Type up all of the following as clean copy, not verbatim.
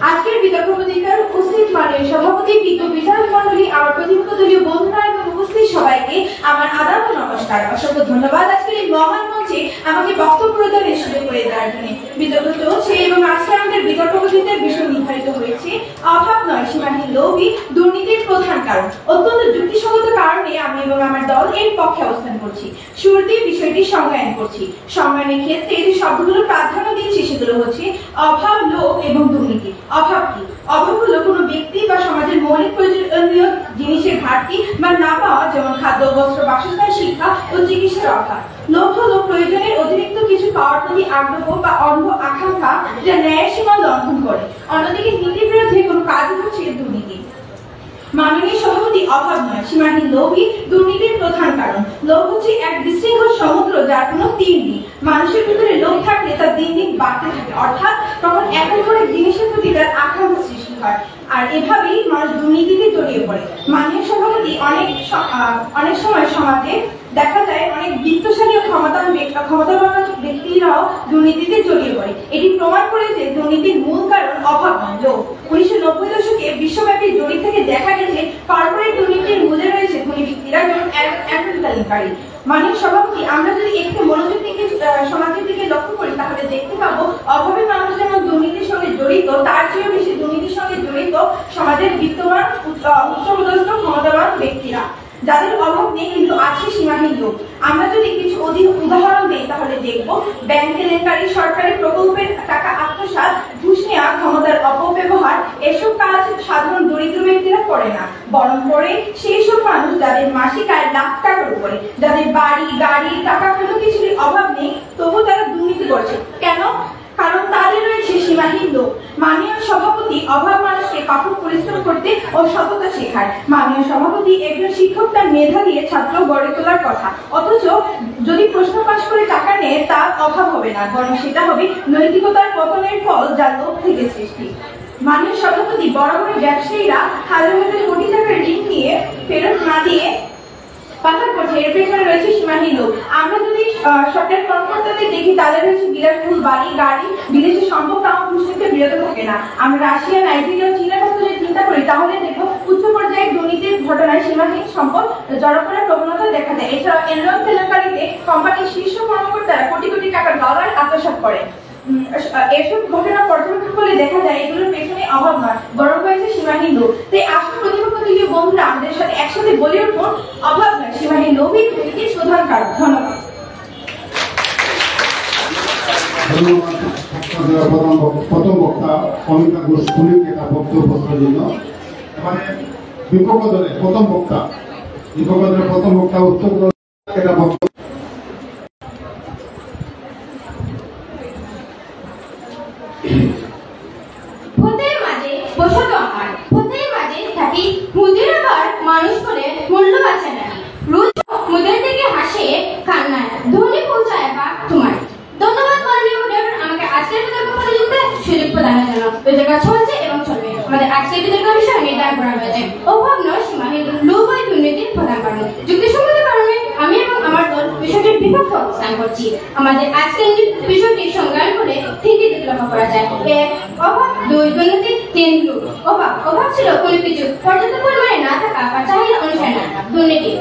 আজকের বিতর্ক প্রতিকার উপস্থিত মাননীয় সভাপতি বিজ্ঞ বিচারক মন্ডলী, আমার প্রতিপক্ষ দলীয় বন্ধুরা এবং উপস্থিত সবাইকে আমার আদাব ও নমস্কার। অসংখ্য ধন্যবাদ আজকের এই মহান মঞ্চে আমাকে বক্তব্য প্রদানের সুযোগ করে দেওয়ার জন্য। বিতর্ক চলছে এবং আজকে আমাদের বিতর্ক প্রতিকার বিষয় নির্ধারিত হয়েছে অভাব নয় সীমাহীন লোভই দুর্নীতির প্রধান কারণ। অত্যন্ত যুক্তিসঙ্গত কারণে আমি এবং আমার দল এর পক্ষে অবস্থান করছি। শুরুতেই বিষয়টি সংজ্ঞায়ন করছি। সংজ্ঞায়নের ক্ষেত্রে যে শব্দগুলো প্রাধান্য দিচ্ছি সেগুলো হচ্ছে অভাব, লোভ এবং দুর্নীতি। অভাব কি? অভাব হলো কোনো ব্যক্তি বা সমাজের মৌলিক প্রয়োজনীয় জিনিসের ঘাটতি বা না পাওয়া, যেমন খাদ্য, বস্ত্র, বাসস্থান, শিক্ষা ও চিকিৎসার অভাব। লোভ হলো প্রয়োজনের অতিরিক্ত কিছু পাওয়ার প্রতি আগ্রহ বা অন্ধ আকাঙ্ক্ষা যা ন্যায়ের সীমা লঙ্ঘন করে। অন্যদিকে নীতির বিরুদ্ধে কোনো কাজ হচ্ছে দুর্নীতি। মাননীয় সভাপতি, অভাব নয় সীমাহীন লোভই দুর্নীতির প্রধান কারণ। লোভ হচ্ছে এক বিশৃঙ্খল সমুদ্র যার কোনো তীর নেই। মানুষের ভিতরে লোভ থাকলে তার দিন দিন বাড়তে থাকে, অর্থাৎ তখন একের পর এক জিনিসের প্রতি তার আকাঙ্ক্ষা সৃষ্টি হয়, আর এভাবেই মানুষ দুর্নীতিতে জড়িয়ে পড়ে। মাননীয় সভাপতি, অনেক সময় সমাজে দেখা যায় অনেক বিত্তশালী ও ক্ষমতাবান ব্যক্তিরাও দুর্নীতিতে জড়িয়ে পড়ে। এটি প্রমাণ করে যে দুর্নীতির মূল কারণ অভাব নয়, লোভ। 1990 দশকে বিশ্বব্যাপী জরিপ থেকে দেখা গেছে কর্পোরেট দুর্নীতির মূলে রয়েছে ধনী ব্যক্তিরা, যেমন একাধিকারী। মাননীয় সভাপতি, আমরা যদি একটু মনোযোগ থেকে সমাজের দিকে লক্ষ্য করি তাহলে দেখতে পাবো অভাবের মানুষ যেমন দুর্নীতির সঙ্গে জড়িত, তার চেয়েও বেশি দুর্নীতির সঙ্গে জড়িত সমাজের বিত্তবান উচ্চপদস্থ ক্ষমতাবান ব্যক্তিরা, যাদের অভাব নেই কিন্তু আছে সীমাহীন লোভ। আমরা যদি কিছু উদাহরণ দিই তাহলে দেখব ব্যাংক কেলেঙ্কারি, সরকারি প্রকল্পের টাকা আত্মসাৎ, ঘুষ নেওয়া, ক্ষমতার অপব্যবহার, এসব কাজ সাধারণ দরিদ্র ব্যক্তিরা করে না, বরং করে সেই সব মানুষ যাদের মাসিক আয় লাখ টাকার উপরে, যাদের বাড়ি, গাড়ি, টাকা কোনো কিছুর অভাব নেই, তবু তারা দুর্নীতি করছে। কেন? কারণ তাদের রয়েছে সীমাহীন লোভ। মাননীয় সভাপতি, অভাব মানুষকে কঠোর পরিশ্রম করতে ও সততা শেখায়। মাননীয় সভাপতি, একজন শিক্ষক তার মেধা দিয়ে ছাত্র গড়ে তোলার কথা, অথচ যদি প্রশ্ন পাশ করে টাকা নেয় তার অভাব হবে না, বরং সেটা হবে নৈতিকতার পতনের ফল, যা লোভ থেকে সৃষ্টি। মাননীয় সভাপতি, বড় বড় ব্যবসায়ীরা হাজার হাজার কোটি টাকার ঋণ নিয়ে ফেরত না দিয়ে পাচার করছে, এর পেছনে রয়েছে সীমাহীন লোভ। আমরা যদি সরকারি কর্মকর্তাদের দেখি তাদের রয়েছে বিলাসবহুল বাড়ি, গাড়ি, বিদেশি সম্পদ, তাও ঘুষ থেকে বিরত থাকে না। আমরা রাশিয়া, নাইজেরিয়া, চীনের কথা যদি চিন্তা করি তাহলে দেখবো উচ্চ পর্যায়ে দুর্নীতির ঘটনায় সীমাহীন সম্পদ জড়ো করার প্রবণতা দেখা যায়। এছাড়া এনরন কেলেঙ্কারিতে কোম্পানির শীর্ষ কর্মকর্তারা কোটি কোটি টাকার ডলার আত্মসাৎ করে। এসব ঘটনা পর্যবেক্ষণ করলে দেখা যায় এগুলোর পেছনে অভাব নয়, বরং রয়েছে সীমাহীন লোভ। তাই আসল প্রতিপক্ষ দলীয় বন্ধুরা আমাদের সাথে একসাথে বলে উঠুন, অভাব নয় সীমাহীন লোভই দুর্নীতির প্রধান কারণ। ধন্যবাদ। প্রথম বক্তা অমিতা ঘোষ পুলিশকে তার বক্তব্য উপস্থাপনের জন্য। মানে বিপক্ষ দলের প্রথম বক্তা উত্তর এটা বক্তব্য। ভূতের মাঝে বসত আমার, ভূতের মাঝে থাকি মুদির আবার মানুষ বলে মূল্য বাঁচে নাকি, রোজ মুদের দিকে হাসে কান্নায় ধনী পৌঁছায় বা তোমার। ধন্যবাদ মাননীয় মহোদয় আমাকে আজকের বিতর্ক প্রতিযোগিতায় সুযোগ প্রদানের জন্য। বিতর্ক চলছে এবং চলবে। আমাদের আজকের বিতর্ক বিষয় নির্ধারণ করা হয়েছে অভাব নয় সীমাহীন লোভ ও দুর্নীতির প্রধান কারণ। যুক্তিসঙ্গত কারণে আমি এবং আমার দল বিষয়টির বিপক্ষে অবস্থান করছি। আমাদের আজকের বিষয়টি সংজ্ঞায়ন করে তিনটি দিক লক্ষ্য করা যায়। ১. অভাব, ২. দুর্নীতি, ৩. লোভ। অভাব ছিল কোনো কিছু পর্যাপ্ত পরিমাণে না থাকা বা চাহিদা অনুসারে না থাকা। দুর্নীতি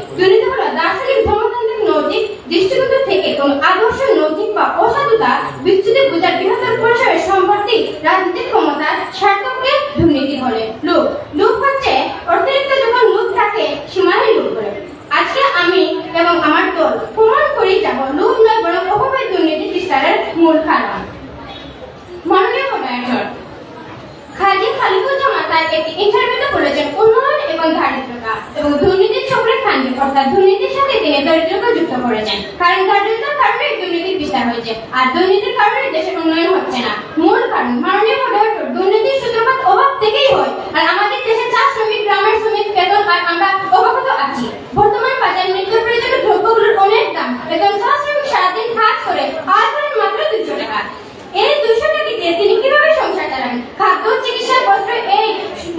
হলো দার্শনিক ধর্মতান্ত্রিক নৈতিক দৃষ্টিকোণ থেকে কোনো আদর্শ নৈতিক বা অসাধুতা বিচ্যুতি বোঝার বৃহত্তর পরিসরের সম্পত্তি, রাজনৈতিক ক্ষমতার স্বার্থকে দুর্নীতি বলে। লোভ হচ্ছে অতিরিক্ত যখন লোভ থাকে সীমাহীন লোভ বলে। আজকে আমি এবং আমার দল প্রমাণ করে যাব লোভ নয় বরং অভাবের দুর্নীতি বিস্তারের মূল কারণ। মাননীয় মহোদয়, খালি খালিকুজ্জামান তার একটি ইন্টারভিউতে বলেছেন উন্নয়ন এবং দারিদ্রতা এবং দুর্নীতির চক্রের খান্ডি, অর্থাৎ দুর্নীতির সাথে তিনি দারিদ্রতা যুক্ত করেছেন। কারণ দারিদ্রতার কারণে দুর্নীতির বিস্তার হয়েছে, আর দুর্নীতির কারণে দেশের উন্নয়ন হচ্ছে না। মূল কারণ মাননীয় মহোদয়, দুর্নীতির সূত্রপাত অভাব থেকেই হয়, আর আমাদের দেশে চা শ্রমিক, গ্রামের শ্রমিক বেতন আর আমরা অবগত আছি। বর্তমান বাজার নিত্য প্রয়োজনীয় দ্রব্যগুলোর অনেক দাম, একজন চা শ্রমিক সারাদিন কাজ করে আয় করেন মাত্র 200 টাকা। এই 200 টাকা দিয়ে তিনি কিভাবে সংসার চালান? খাদ্য, চিকিৎসা, বস্ত্র, এই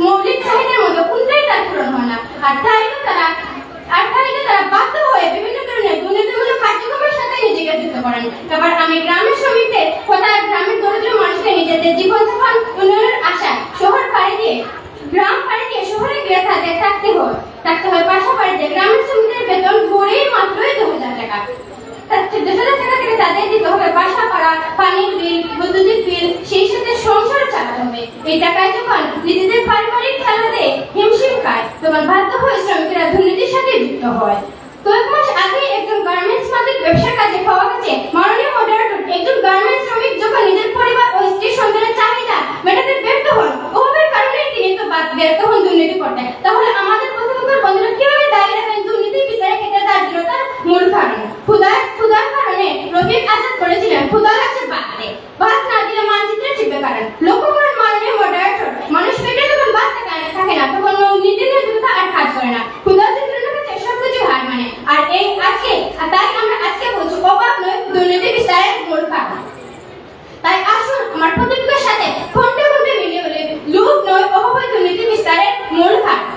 মৌলিক চাহিদার মধ্যে কোনটাই তার পূরণ হয় না, আর তাই তারা বাধ্য হয়ে বিভিন্ন ধরনের দুর্নীতিমূলক কার্যক্রমের সাথে নিজেকে যুক্ত করেন। এবার আমি গ্রামের শ্রমিকদের কথা, গ্রামের দরিদ্র যখন উন্নয়নের আশা শহর পাড়ি দিয়ে গ্রাম পাড়ি দিয়ে শহরে গিয়ে থাকতে হয় পাশাপাশি গ্রামের শ্রমিকদের বেতন গড়ে মাত্রই 2000 টাকা। 2000 টাকা থেকে তাদের দিতে হবে বাসা ভাড়া, পানির বিল, বৈদ্যুতিক বিল, সেই সাথে সংসার চালাতে হবে। এই টাকায় যখন নিজেদের পারিবারিক চালাতে হিমশিম খায় তখন বাধ্য হয়ে শ্রমিকেরা দুর্নীতির সাথে যুক্ত হয়। কয়েক মাস আগে একজন গার্মেন্টস মালিক ব্যবসার কাজে পাওয়া গেছে মাননীয় মডারেটর একজন গার্মেন্টস শ্রমিক যখন নিজের পরিবার ও স্ত্রী সন্তানের চাহিদা মেটাতে ব্যর্থ হন, অভাবের কারণে তিনি তো ব্যর্থ হন দুর্নীতি করতে। তাহলে আমাদের প্রতিপক্ষের বন্ধুরা কিভাবে দাঁড়িয়ে রাখেন দুর্নীতি বিচারের ক্ষেত্রে দারিদ্রতার মূল কারণ? ক্ষুধার কারণে রফিক আজাদ করেছিলেন ক্ষুধা লাগছে ভাত না দিলে মানচিত্রে চিপে কারেন। লক্ষ্য করেন মাননীয় মডারেটর, মানুষ পেটে যখন ভাত থাকে না তখন নীতি নৈতিকতা আর কাজ করে না, ক্ষুধা সবকিছু হার মানে। আর তাই আমরা আজকে বলছি অভাব নয় দুর্নীতি বিচারের মূল কারণ। তাই আসুন আমার প্রতিপক্ষের সাথে ঘন্টে মিলিয়ে বলে লোভ নয় অভাব দুর্নীতি বিস্তারের মূল কারণ।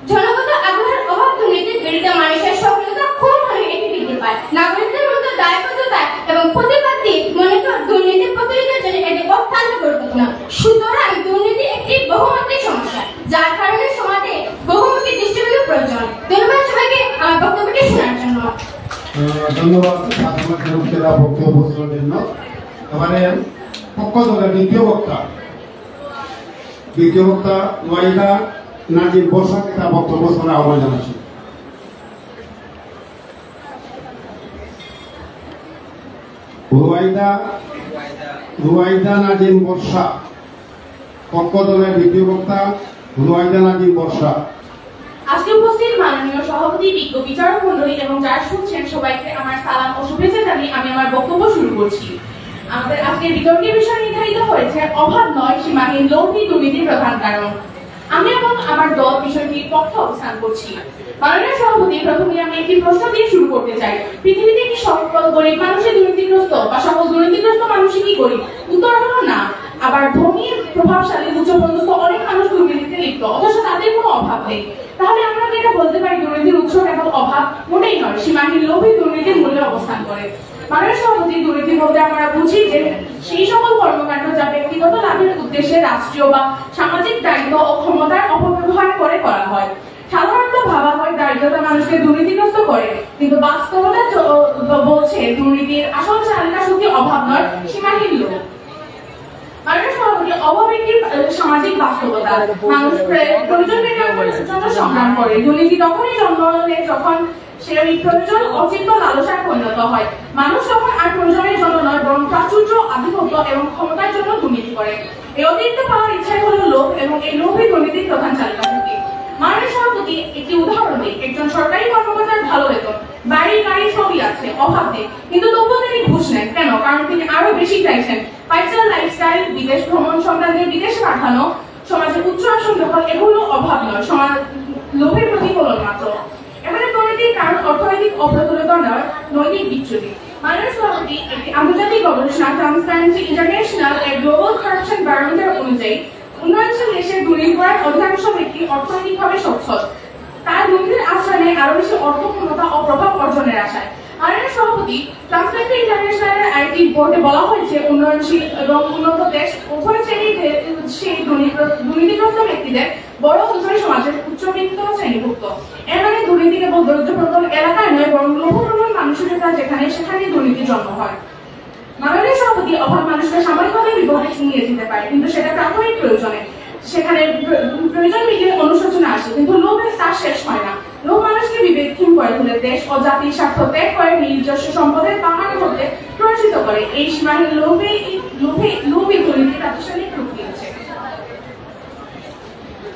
জনগত আগ্রহের অভাব দুর্নীতির বিরুদ্ধে মানুষের সক্রিয়তা খুব হলে এটি বৃদ্ধি পায়। নাগরিকদের মধ্যে দায়বদ্ধতা এবং প্রতিবাদী মনে কর দুর্নীতির প্রতিরোধের জন্য এটি অত্যন্ত গুরুত্বপূর্ণ। সুতরাং দুর্নীতি একটি বহুমুখী সমস্যা, যার কারণে সমাজে বহুমুখী দৃষ্টিভঙ্গি প্রয়োজন। ধন্যবাদ সবাইকে আমার বক্তব্যটি শোনার জন্য। ধন্যবাদ বক্তব্য উপস্থাপনের জন্য। এবারে পক্ষ দলের দ্বিতীয় বক্তা ওয়াইদা নাজিম বর্ষাকে তার বক্তব্য উপস্থাপনের আহ্বান জানাচ্ছি। রুয়াইদা নাজিম বর্ষা, পক্ষ দলের দ্বিতীয় বক্তা রুয়াইদা নাজিম বর্ষা। আজকে উপস্থিত মাননীয় সভাপতি, বিজ্ঞ বিচারক মণ্ডলী এবং যারা শুনছেন সবাইকে আমার সালাম ও শুভেচ্ছা জানিয়ে আমি আমার বক্তব্য শুরু করছি। আমাদের আজকের বিতর্কের বিষয় নির্ধারিত হয়েছে অভাব নয় সীমাহীন লোভী দুর্নীতির প্রধান কারণ। আমি এবং আমার দল বিষয়টির পক্ষে অবস্থান করছি। মাননীয় সভাপতি, প্রথমে আমি একটি প্রশ্ন দিয়ে শুরু করতে চাই। পৃথিবীতে কি সকল গরিব মানুষই দুর্নীতিগ্রস্ত বা সকল দুর্নীতিগ্রস্ত মানুষই কি গরিব? উত্তর হলো না। আবার ধনী, প্রভাবশালী, উচ্চপদস্থ অনেক মানুষ দুর্নীতিতে লিপ্ত, অথচ তাদের কোনো অভাব নেই। তাহলে আমরা কি এটা বলতে পারি দুর্নীতির উৎস কেবল অভাব? মোটেই নয়, সীমাহীন লোভী দুর্নীতির মূল্যে অবস্থান করে। মাননীয় সভাপতি, দুর্নীতি বলতে আমরা বুঝি যে সেই সকল কর্মকাণ্ড যা ব্যক্তিগত লাভের উদ্দেশ্যে রাষ্ট্রীয় বা সামাজিক দায়িত্ব ও ক্ষমতার অপব্যবহার করে করা হয়। সাধারণত ভাবা হয় দারিদ্রতা মানুষকে দুর্নীতিগ্রস্ত করে, কিন্তু বাস্তবতা বলছে দুর্নীতির আসল চালিকা শক্তি অভাব নয়, সীমাহীন লোভ। মাননীয় সভাপতি, অভাব একটি সামাজিক বাস্তবতা। মানুষ প্রয়োজন মেটানোর জন্য সংগ্রাম করে। দুর্নীতি তখনই জন্ম নেয় যখন সেই প্রয়োজন অচিন্ত লালসায় পরিণত হয়। মানুষ তখন আর প্রয়োজনের জন্য নয় বরং প্রাচুর্য, আধিপত্য এবং ক্ষমতার জন্য দুর্নীতি করে। এই অতিরিক্ত পাওয়ার ইচ্ছাই হলো লোভ এবং এই লোভই দুর্নীতির প্রধান চালিকা শক্তি। মাননীয় সভাপতি, একটি উদাহরণ দিই। একজন সরকারি কর্মকর্তার ভালো বেতন, বাড়ি গাড়ি সবই আছে, অভাব নেই, কিন্তু তবুও তিনি ঘুষ নেন কেন? কারণ তিনি আরো বেশি চাইছেন। পাইচার লাইফস্টাইল, বিদেশ ভ্রমণ সংক্রান্তে বিদেশে পাঠানো, সমাজে উচ্চ আসন দখল, এগুলো অভাব নয়, সমাজ লোভের প্রতিফলন মাত্র। এবারে দুর্নীতির কারণ অর্থনৈতিক অপ্রতুলতা নয়, নৈতিক বিচ্যুতি। মাননীয় সভাপতি, একটি আন্তর্জাতিক গবেষণা ট্রান্সপারেন্সি ইন্টারন্যাশনাল এর গ্লোবাল কারাপশন ব্যারোমিটার অনুযায়ী উন্নয়নশীল দেশের দুর্নীতি করার অধিকাংশ ব্যক্তি অর্থনৈতিকভাবে সচ্ছল। তার দুর্নীতির আশ্রয়ে আরো বেশি অর্থ, ক্ষমতা ও প্রভাব অর্জনের আশায়। মাননীয় সভাপতি, ট্রান্সপারেন্সি ইন্টারন্যাশনালের আরেকটি রিপোর্টে বলা হয়েছে উন্নয়নশীল এবং উন্নত দেশ উভয় শ্রেণীর সেই দুর্নীতিগ্রস্ত ব্যক্তিদের বড় অংশই সমাজের উচ্চবিত্ত শ্রেণীভুক্ত। এর মানে দুর্নীতি কেবল দরিদ্রপ্রবণ এলাকায় নয় বরং লোভপ্রবণ মানসিকতা যেখানে সেখানে দুর্নীতি জন্ম হয়। মাননীয় সভাপতি, অভাব মানুষকে সাময়িকভাবে বিপদে নিয়ে যেতে পারে, কিন্তু সেটা প্রাথমিক প্রয়োজনে। সেখানে প্রয়োজন মিটিয়ে অনুশোচনা আসে, কিন্তু লোভের তার শেষ হয় না। লোভ মানুষকে বিবেকহীন করে তুলে, দেশ ও জাতির স্বার্থ ত্যাগ করে নিজস্ব সম্পদের বাহানা করতে প্ররোচিত করে। এই সীমাহীন লোভে দুর্নীতি প্রাতিষ্ঠানিক রূপ দিয়েছে।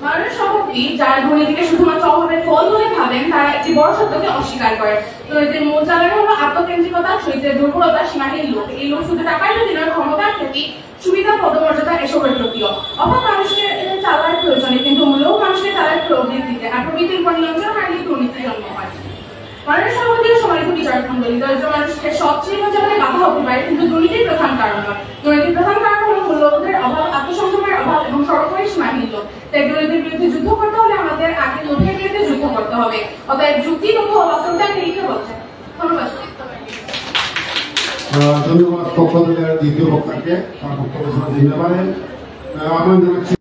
মাননীয় সভাপতি, যারা দুর্নীতিকে শুধুমাত্র অভাবের ফল বলে ভাবেন তারা একটি বড় সত্যকে অস্বীকার করে। দুর্নীতির মূল জ্বালানি হলো আত্মকেন্দ্রিকতা, শরীরের দুর্বলতা, সীমাহীন লোভ। এই লোভ শুধু টাকার প্রতি নয়, ক্ষমতার প্রতি, সুবিধা, পদমর্যাদা এসবের প্রতিও। অভাব মানুষকে চালার প্রয়োজনে, কিন্তু লোভ মানুষকে চালার প্রবৃত্তিতে, আর প্রবৃত্তির উপর নিয়ন্ত্রণ হারিয়ে দুর্নীতির জন্ম হয়। মাননীয় সভাপতি, সম্মানিত বিচারক মণ্ডলী, দরিদ্র মানুষকে সচ্ছল জীবনে বাধা হতে পারে, কিন্তু দুর্নীতির প্রধান কারণ নয়। দুর্নীতির প্রধান কারণ হলো মূল্যবোধের অভাব, আত্মসংযমের অভাব এবং সর্বোপরি সীমাহীন লোভ। তাই দুর্নীতির বিরুদ্ধে যুদ্ধ করতে হলে আমাদের আগে লোভের বিরুদ্ধে যুদ্ধ করতে হবে। অতএব যুক্তি তথ্য বাস্তবতার নিরিখে বলছে। ধন্যবাদ। ধন্যবাদ পক্ষ দলের দ্বিতীয় বক্তাকে তার বক্তব্য শোনার জন্য। এবারে আহ্বান জানাচ্ছি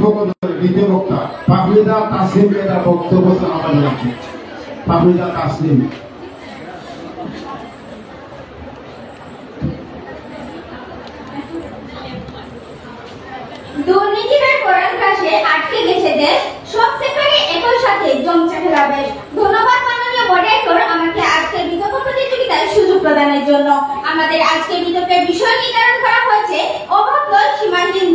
পক্ষ দলের দ্বিতীয় বক্তা পাবলিদা তাসলিমকে তার বক্তব্য শোনার আহ্বান জানাচ্ছি। পাবলিদা তাসলিম। দুর্নীতির কোরআন কাছে আটকে গেছে দেশ, সব সেক্টরে একই সাথে জমছে খেলা বেশ। ধন্যবাদ মাননীয় মডারেটর আমাকে আজকের বিতর্ক প্রতিযোগিতার সুযোগ প্রদানের জন্য। আমাদের আজকের বিতর্কের বিষয় নির্ধারণ করা হয়েছে অভাব দল সীমাহীন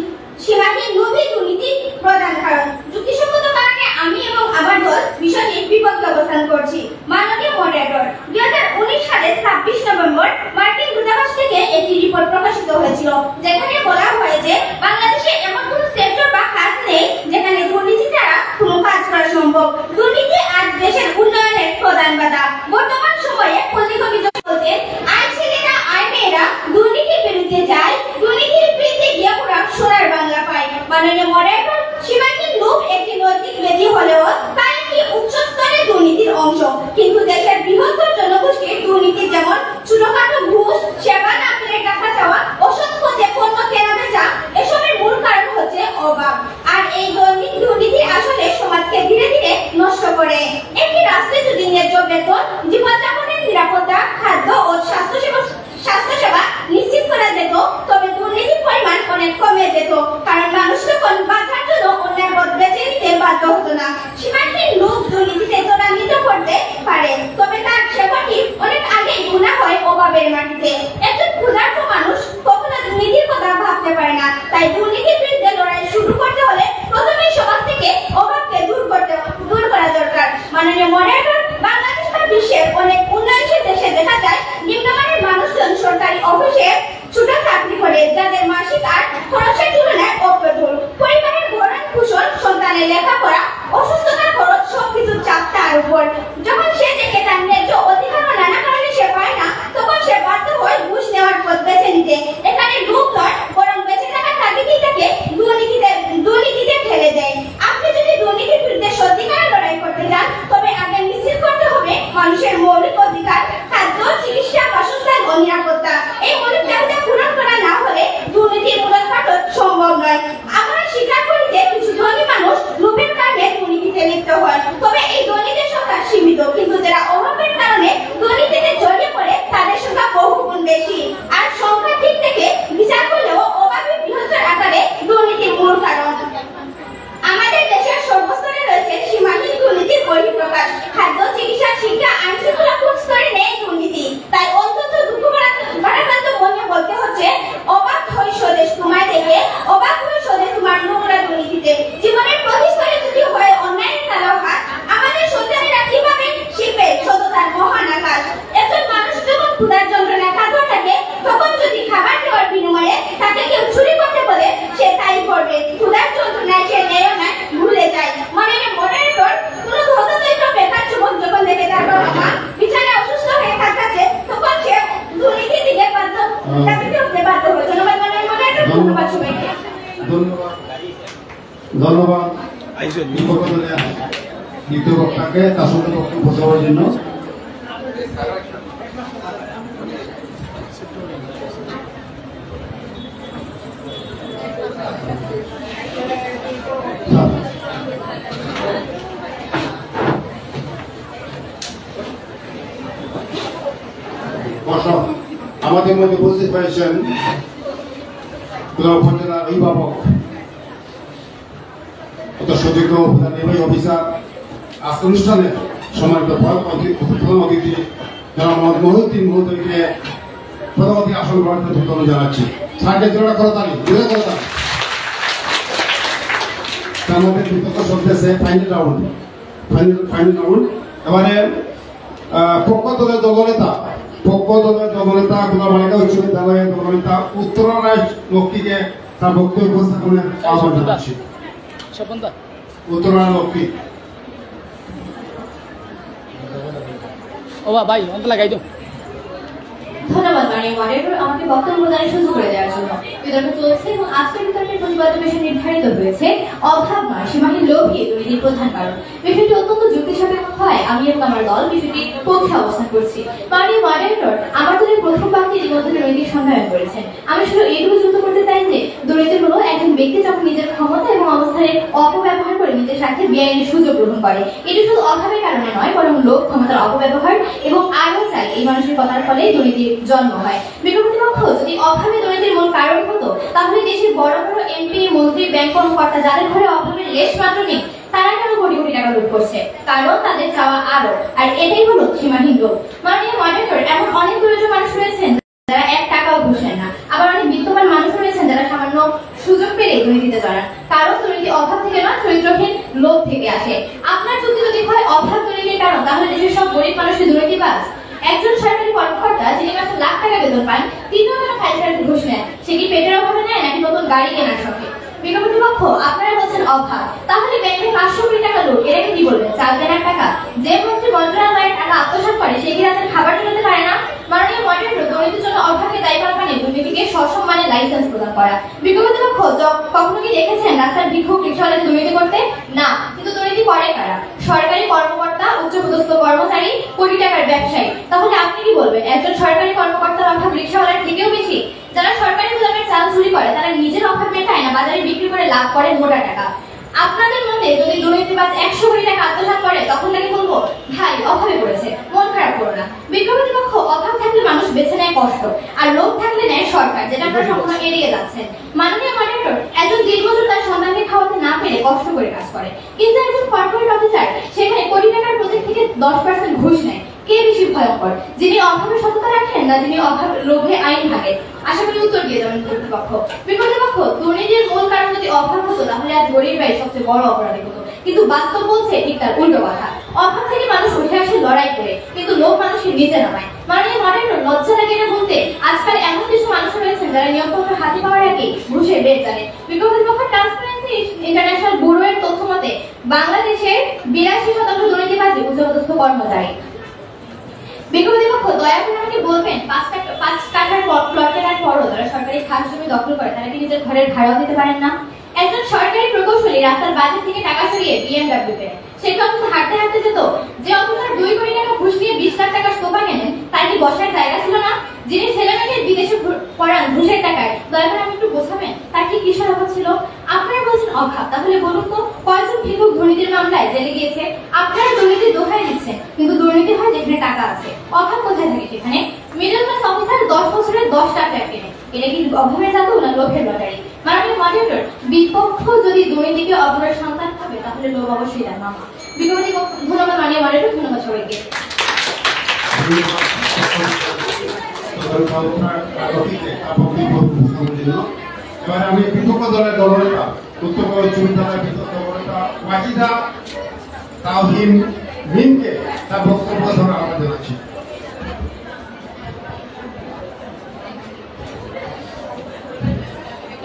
নবী দুর্নীতি প্রধান কারণ। যুক্তিসঙ্গত কারণে আমি এবং আমার দল বিষয়টির বিপক্ষে অবস্থান করছি। মাননীয় মডারেটর, 2019 সালের 26 নভেম্বর মার্কিন দূতাবাস থেকে একটি রিপোর্ট প্রকাশিত হয়েছিল, যেখানে বলা হয়েছে বাংলাদেশে এমন কোন সেক্টর বা খাত নেই যেখানে দুর্নীতি ছাড়া কোনো কাজ করা সম্ভব। দুর্নীতি আজ দেশের উন্নয়নের প্রধান বাধা। বর্তমান সময়ে পল্লী অভিযোগ বলতে আয় ছেলেরা আয় মেয়েরা দুর্নীতির বিরুদ্ধে যায়, দুর্নীতির বিরুদ্ধে গিয়ে ওরা সোনার বাংলা পায়। মাননীয় মডারেটর, সীমাহীন লোভ একটি নৈতিক ব্যাধি হলেও তা একটি উচ্চ স্তরের দুর্নীতির অংশ। কিন্তু দেশের বৃহত্তর জনগোষ্ঠীর দুর্নীতি যেমন ছোটখাটো ঘুষ, সেবা না পেলে টাকা চাওয়া, অসৎ পথে পণ্য কেনা বেচা, এসবের মূল কারণ হচ্ছে অভাব। আর এই দুর্নীতি আসলে সমাজকে ধীরে ধীরে নষ্ট করে। একটি রাষ্ট্রে যদি ন্যায্য বেতন, জীবনযাপনের নিরাপত্তা, খাদ্য ও স্বাস্থ্যসেবা নিশ্চিত করা যেত, তবে দুর্নীতির পরিমাণ অনেক কমে যেত, কারণ মানুষ তখন বাঁচার জন্য অন্যের পথ বেছে নিতে বাধ্য হতো না। সীমাহীন লোক দুর্নীতিতে ত্বরান্বিত করতে পারে, তবে তার সেবাটি অনেক আগেই গুণা হয় অভাবের মাটিতে। একজন ক্ষুধার্ত মানুষ কখনো দুর্নীতির কথা ভাবতে পারে না। তাই দুর্নীতির বিরুদ্ধে লড়াই শুরু করতে হলে প্রথমেই সমাজ থেকে অভাবকে দূর করা দরকার। মাননীয় মডারেটর, বাংলাদেশ বা বিশ্বের অনেক উন্নয়নশীল দেশে দেখা যায় নিম্নমানের মানুষজন সরকারি অফিসে ছোট চাকরি করে, যাদের মাসিক আর খরচের তুলনায় অপ্রতুল। পরিবারের ভরণ পোষণ, সন্তানের লেখাপড়া, অসুস্থতার খরচ সবকিছুর চাপ তার উপর। যখন সে দেখে তার ন্যায্য অধিকার নানা কারণে সে পায় না, তখন সে বাধ্য হয় ঘুষ নেওয়ার পথ বেছে নিতে। এখানে লোক নয়, বরং বেঁচে থাকার তাগিদেই তাকে দুর্নীতিতে ঠেলে দেয়। আপনি যদি দুর্নীতির বিরুদ্ধে সত্যিকারের লড়াই করতে চান, তবে আগে নিশ্চিত করতে হবে মানুষের মৌলিক অধিকার, খাদ্য, চিকিৎসা, বাসস্থান ও নিরাপত্তা। এই মৌলিক চাহিদা পূরণ করা না হলে দুর্নীতির মূলোৎপাটন সম্ভব নয়। আমরা স্বীকার করি যে কিছু ধনী মানুষ লোভের কারণে দুর্নীতিতে লিপ্ত হয়, তবে এই দুর্নীতির সংখ্যা সীমিত। কিন্তু যারা অভাবের কারণে দুর্নীতিতে জড়িয়ে পড়ে তাদের সংখ্যা বহুগুণ বেশি। আর সংখ্যা ঠিক থেকে বিচার করলেও অভাবে বৃহত্তর আকারে দুর্নীতির মূল কারণ। আমাদের দেশের সর্বস্তরে রয়েছে সীমাহীন দুর্নীতির বহিঃপ্রকাশ। খাদ্য, চিকিৎসা, শিক্ষা, আইন শৃঙ্খলা কোন স্তরে নেই দুর্নীতি। তাই অন্তত দুঃখ ভারাক্রান্ত মনে বলতে হচ্ছে, অবাক হই স্বদেশ তোমায় দেখে, অবাক হই স্বদেশ তোমার নোংরা দুর্নীতিতে। জীবনের প্রতি স্তরে যদি হয় অন্যায়ের কালো হাত, আমাদের সন্তানেরা কিভাবে শিখবে সততার মহান আকাশ। একজন মানুষ যখন ক্ষুধার যন্ত্রণায় কাতর থাকে, তখন যদি খাবার দেওয়ার বিনিময়ে তাকে কেউ চুরি করতে বলে, সে তাই করবে। ক্ষুধার যন্ত্রণায় সে নেয় না, ভুলে যায়। মাননীয় মডারেটর, কোনো হতদরিদ্র বেকার যুবক যখন দেখে তার বাবা মা বিছানায় অসুস্থ হয়ে থাকছে, তখন সে দুর্নীতির দিকে বাধ্য হয়। ধন্যবাদ মাননীয় মডারেটর, ধন্যবাদ সবাইকে। ধন্যবাদ দ্বিতীয় বক্তাকে তার সঙ্গে বক্তব্য দেওয়ার জন্য। আমাদের মধ্যে উপস্থিত হয়েছেন উপজেলার অভিভাবক, সযোগ্য নির্বাহী অফিসার, আজকে অনুষ্ঠানে সম্মানিত প্রধান অতিথি জনাব মহিউদ্দিন মহোদয়কে প্রধান অতিথি আসন গ্রহণ করতে ধন্যবাদ জানাচ্ছি। স্যারকে জোড়া করতালি। তার মধ্যে বিতর্ক চলতেছে ফাইনাল রাউন্ড। এবারে পক্ষ দলের দলনেতা বালিকা উচ্চ বিদ্যালয়ের দলনেতা উত্তরা রায় লক্ষ্মীকে তার বক্তব্য উপস্থাপনের আহ্বান জানাচ্ছি। উত্তরা লক্ষ্মী। ধন্যবাদ মাননীয় মডারেটর আমাকে বক্তব্য প্রদানের সুযোগ করে দেওয়ার জন্য। বিতর্ক চলছে এবং আজকের বিতর্কের পুঁথিগত বিষয় নির্ধারিত হয়েছে অভাব নয় সীমাহীন লোভই দুর্নীতির প্রধান কারণ। বিষয়টি অত্যন্ত যুক্তিসাপেক্ষ হয় আমি এবং আমার দল বিষয়টির পক্ষে অবস্থান করছি। মাননীয় মডারেটর আমার দলের প্রথম বাক্যে ইতিমধ্যে দুর্নীতির সন্ধান করেছেন। আমি শুধু এইটুকু যুক্ত করতে চাই যে দুর্নীতি হলো একজন ব্যক্তি যখন নিজের ক্ষমতা এবং অবস্থানের অপব্যবহার করে নিজের স্বার্থে বেআইনি সুযোগ গ্রহণ করে। এটি শুধু অভাবের কারণে নয় বরং লোক ক্ষমতার অপব্যবহার এবং আরো চাই এই মানসিকতার ফলে দুর্নীতির জন্ম হয়। বিপক্ষে যদি অভাবে দুর্নীতির মূল কারণ হতো তাহলে দেশের বড় বড় এমপি মন্ত্রী ব্যাংক কর্মকর্তা যাদের ঘরে অভাবের লেশ মাত্র নেই তারা কেন কোটি কোটি টাকা লুট করছে? কারণ তাদের চাওয়া আরো, আর এটাই হলো সীমাহীন লোভ। মাননীয় মডারেটর, এমন অনেক দরিদ্র মানুষ রয়েছেন যারা এক টাকাও ঘুষেন না, আবার অনেক বিত্তবান মানুষ রয়েছেন যারা সামান্য সুযোগ পেলে দুর্নীতিতে জড়ান। কারণ দুর্নীতি অভাব থেকে নয়, চরিত্রহীন লোভ থেকে আসে। আপনার যুক্তি যদি হয় অভাব দুর্নীতির কারণ, তাহলে দেশের সব গরিব মানুষের দুর্নীতিবাজ। একজন সরকারি কর্মকর্তা যিনি মাসে লাখ টাকা বেতন পান, তিনিও কেন ফাইল ঘুষ নেন? সে কি পেটের অভাবে নেয় নাকি নতুন গাড়ি কেনার শখে? বিপক্ষ আপনারা বলছেন অভাব, তাহলে ব্যাংকে 500 কোটি টাকা লোক, এটাকে কি বলবেন? চাল কেনার টাকা? যে মন্ত্রী মন্ত্রণালয়ের টাকা আত্মসাৎ করে সে কি রাতের খাবার কিনতে পারে না? মাননীয় মডারেটর, দুর্নীতির জন্য অভাবকে দায়ী করা মানে দুর্নীতিকে সসম্মানে লাইসেন্স প্রদান করা। বিপক্ষ কখনো কি দেখেছেন রাস্তার ভিক্ষুক রিক্সাওয়ালাকে দুর্নীতি করতে? না। কিন্তু দুর্নীতি করে কারা? সরকারি কর্মকর্তা, উচ্চপদস্থ কর্মচারী, কোটি টাকার ব্যবসায়ী। তাহলে আপনি কি বলবেন একজন সরকারি কর্মকর্তার অভাব রিক্সাওয়ালার থেকেও বেশি? যারা সরকারি গুদামের চাল চুরি করে তারা নিজের অভাব মেটায় না, বাজারে বিক্রি করে লাভ করে মোটা টাকা। আপনাদের মধ্যে যদি দুর্নীতিবাজ 100 কোটি টাকা আত্মসাৎ করে তখন তাকে বলবো ভাই অভাবে পড়েছে, মন খারাপ করো না। বিপক্ষ অভাব থাকলে মানুষ বেছে নেয় কষ্ট, আর লোভ থাকলে নেয় সরকার, যেটা আপনারা সম্পূর্ণ এড়িয়ে যাচ্ছেন। মাননীয় মডারেটর, একজন দিনমজুর তার সন্তানকে খাওয়াতে না পেরে কষ্ট করে কাজ করে, কিন্তু একজন কর্পোরেট অফিসার সেখানে কোটি টাকার প্রজেক্ট থেকে 10% ঘুষ নেয়। কে বেশি ভয়ঙ্কর, যিনি অভাবে সততা রাখেন না যিনি অভাব লোভে আইন ভাঙেন? আশা করি উত্তর দিয়ে যাবেন কর্তৃপক্ষ। বিপক্ষ দুর্নীতির মূল কারণ যদি অভাব হতো তাহলে আজ গরিব ভাই সবচেয়ে বড় অপরাধী হতো, কিন্তু বাস্তব বলছে ঠিক তার উল্টো কথা। অভাব থেকে মানুষ উঠে আসে লড়াই করে, কিন্তু লোভ মানুষের নিচে নামায়। মাননীয় মডারেটর, লজ্জা লাগে না বলতে আজকাল এমন কিছু মানুষ রয়েছেন যারা নিয়োগপত্র হাতে পাওয়ার আগে ঘুষের বেদ জানে। বিপক্ষ ট্রান্সপারেন্সি ইন্টারন্যাশনাল ব্যুরো এর তথ্য মতে বাংলাদেশের 82% দুর্নীতিবাদী উচ্চপদস্থ কর্মচারী। বিপক্ষ দয়া করে আমাকে বলবেন 5 কাঠার প্লট কেনার পরও যারা সরকারি খাস জমি দখল করে তারা কি নিজের ঘরের ভাড়াও দিতে পারেন না? একজন সরকারি প্রকৌশলী রাস্তার বাজেট থেকে টাকা সরিয়ে BMW পেন, সেটা অন্তত হাঁটতে হাঁটতে যেত। যে অফিসার 2 কোটি টাকা ঘুষ দিয়ে 20 লাখ টাকার সোফা কেনেন তার কি বসার জায়গা ছিল না? যিনি ছেলেমেয়েদের বিদেশে পড়ান ঘুষের টাকায়, দয়া করে আমি একটু বোঝাবেন তার কি কিসের অভাব ছিল? আপনারা বলছেন অভাব, তাহলে বলুন তো কয়জন ভিক্ষুক দুর্নীতির মামলায় জেলে গিয়েছে? আপনারা দুর্নীতির দোহাই দিচ্ছেন, কিন্তু দুর্নীতি হয় যেখানে টাকা আছে, অভাব কোথায় থাকে সেখানে? মিডল ক্লাস অফিসার 10 বছরে 10টা ফ্ল্যাট কেনে, এটা কি অভাবের জাদু না লোভের লটারি? মাননীয় মডারেটর, বিপক্ষ যদি দুর্নীতিকে অপরের সন্তান হবে তাহলে লোভ অবশ্যই তার মামা। ধন্যবাদ মাননীয় মডারেটর, ধন্যবাদ সবাইকে। এবার আমি বিপক্ষ দলের দলনেতা উত্তর চুরিধারা বিপক্ষ দলনেতা ওয়াহিদা তাওহিন মিনকে তার বক্তব্য দেওয়ার আহ্বান জানাচ্ছি।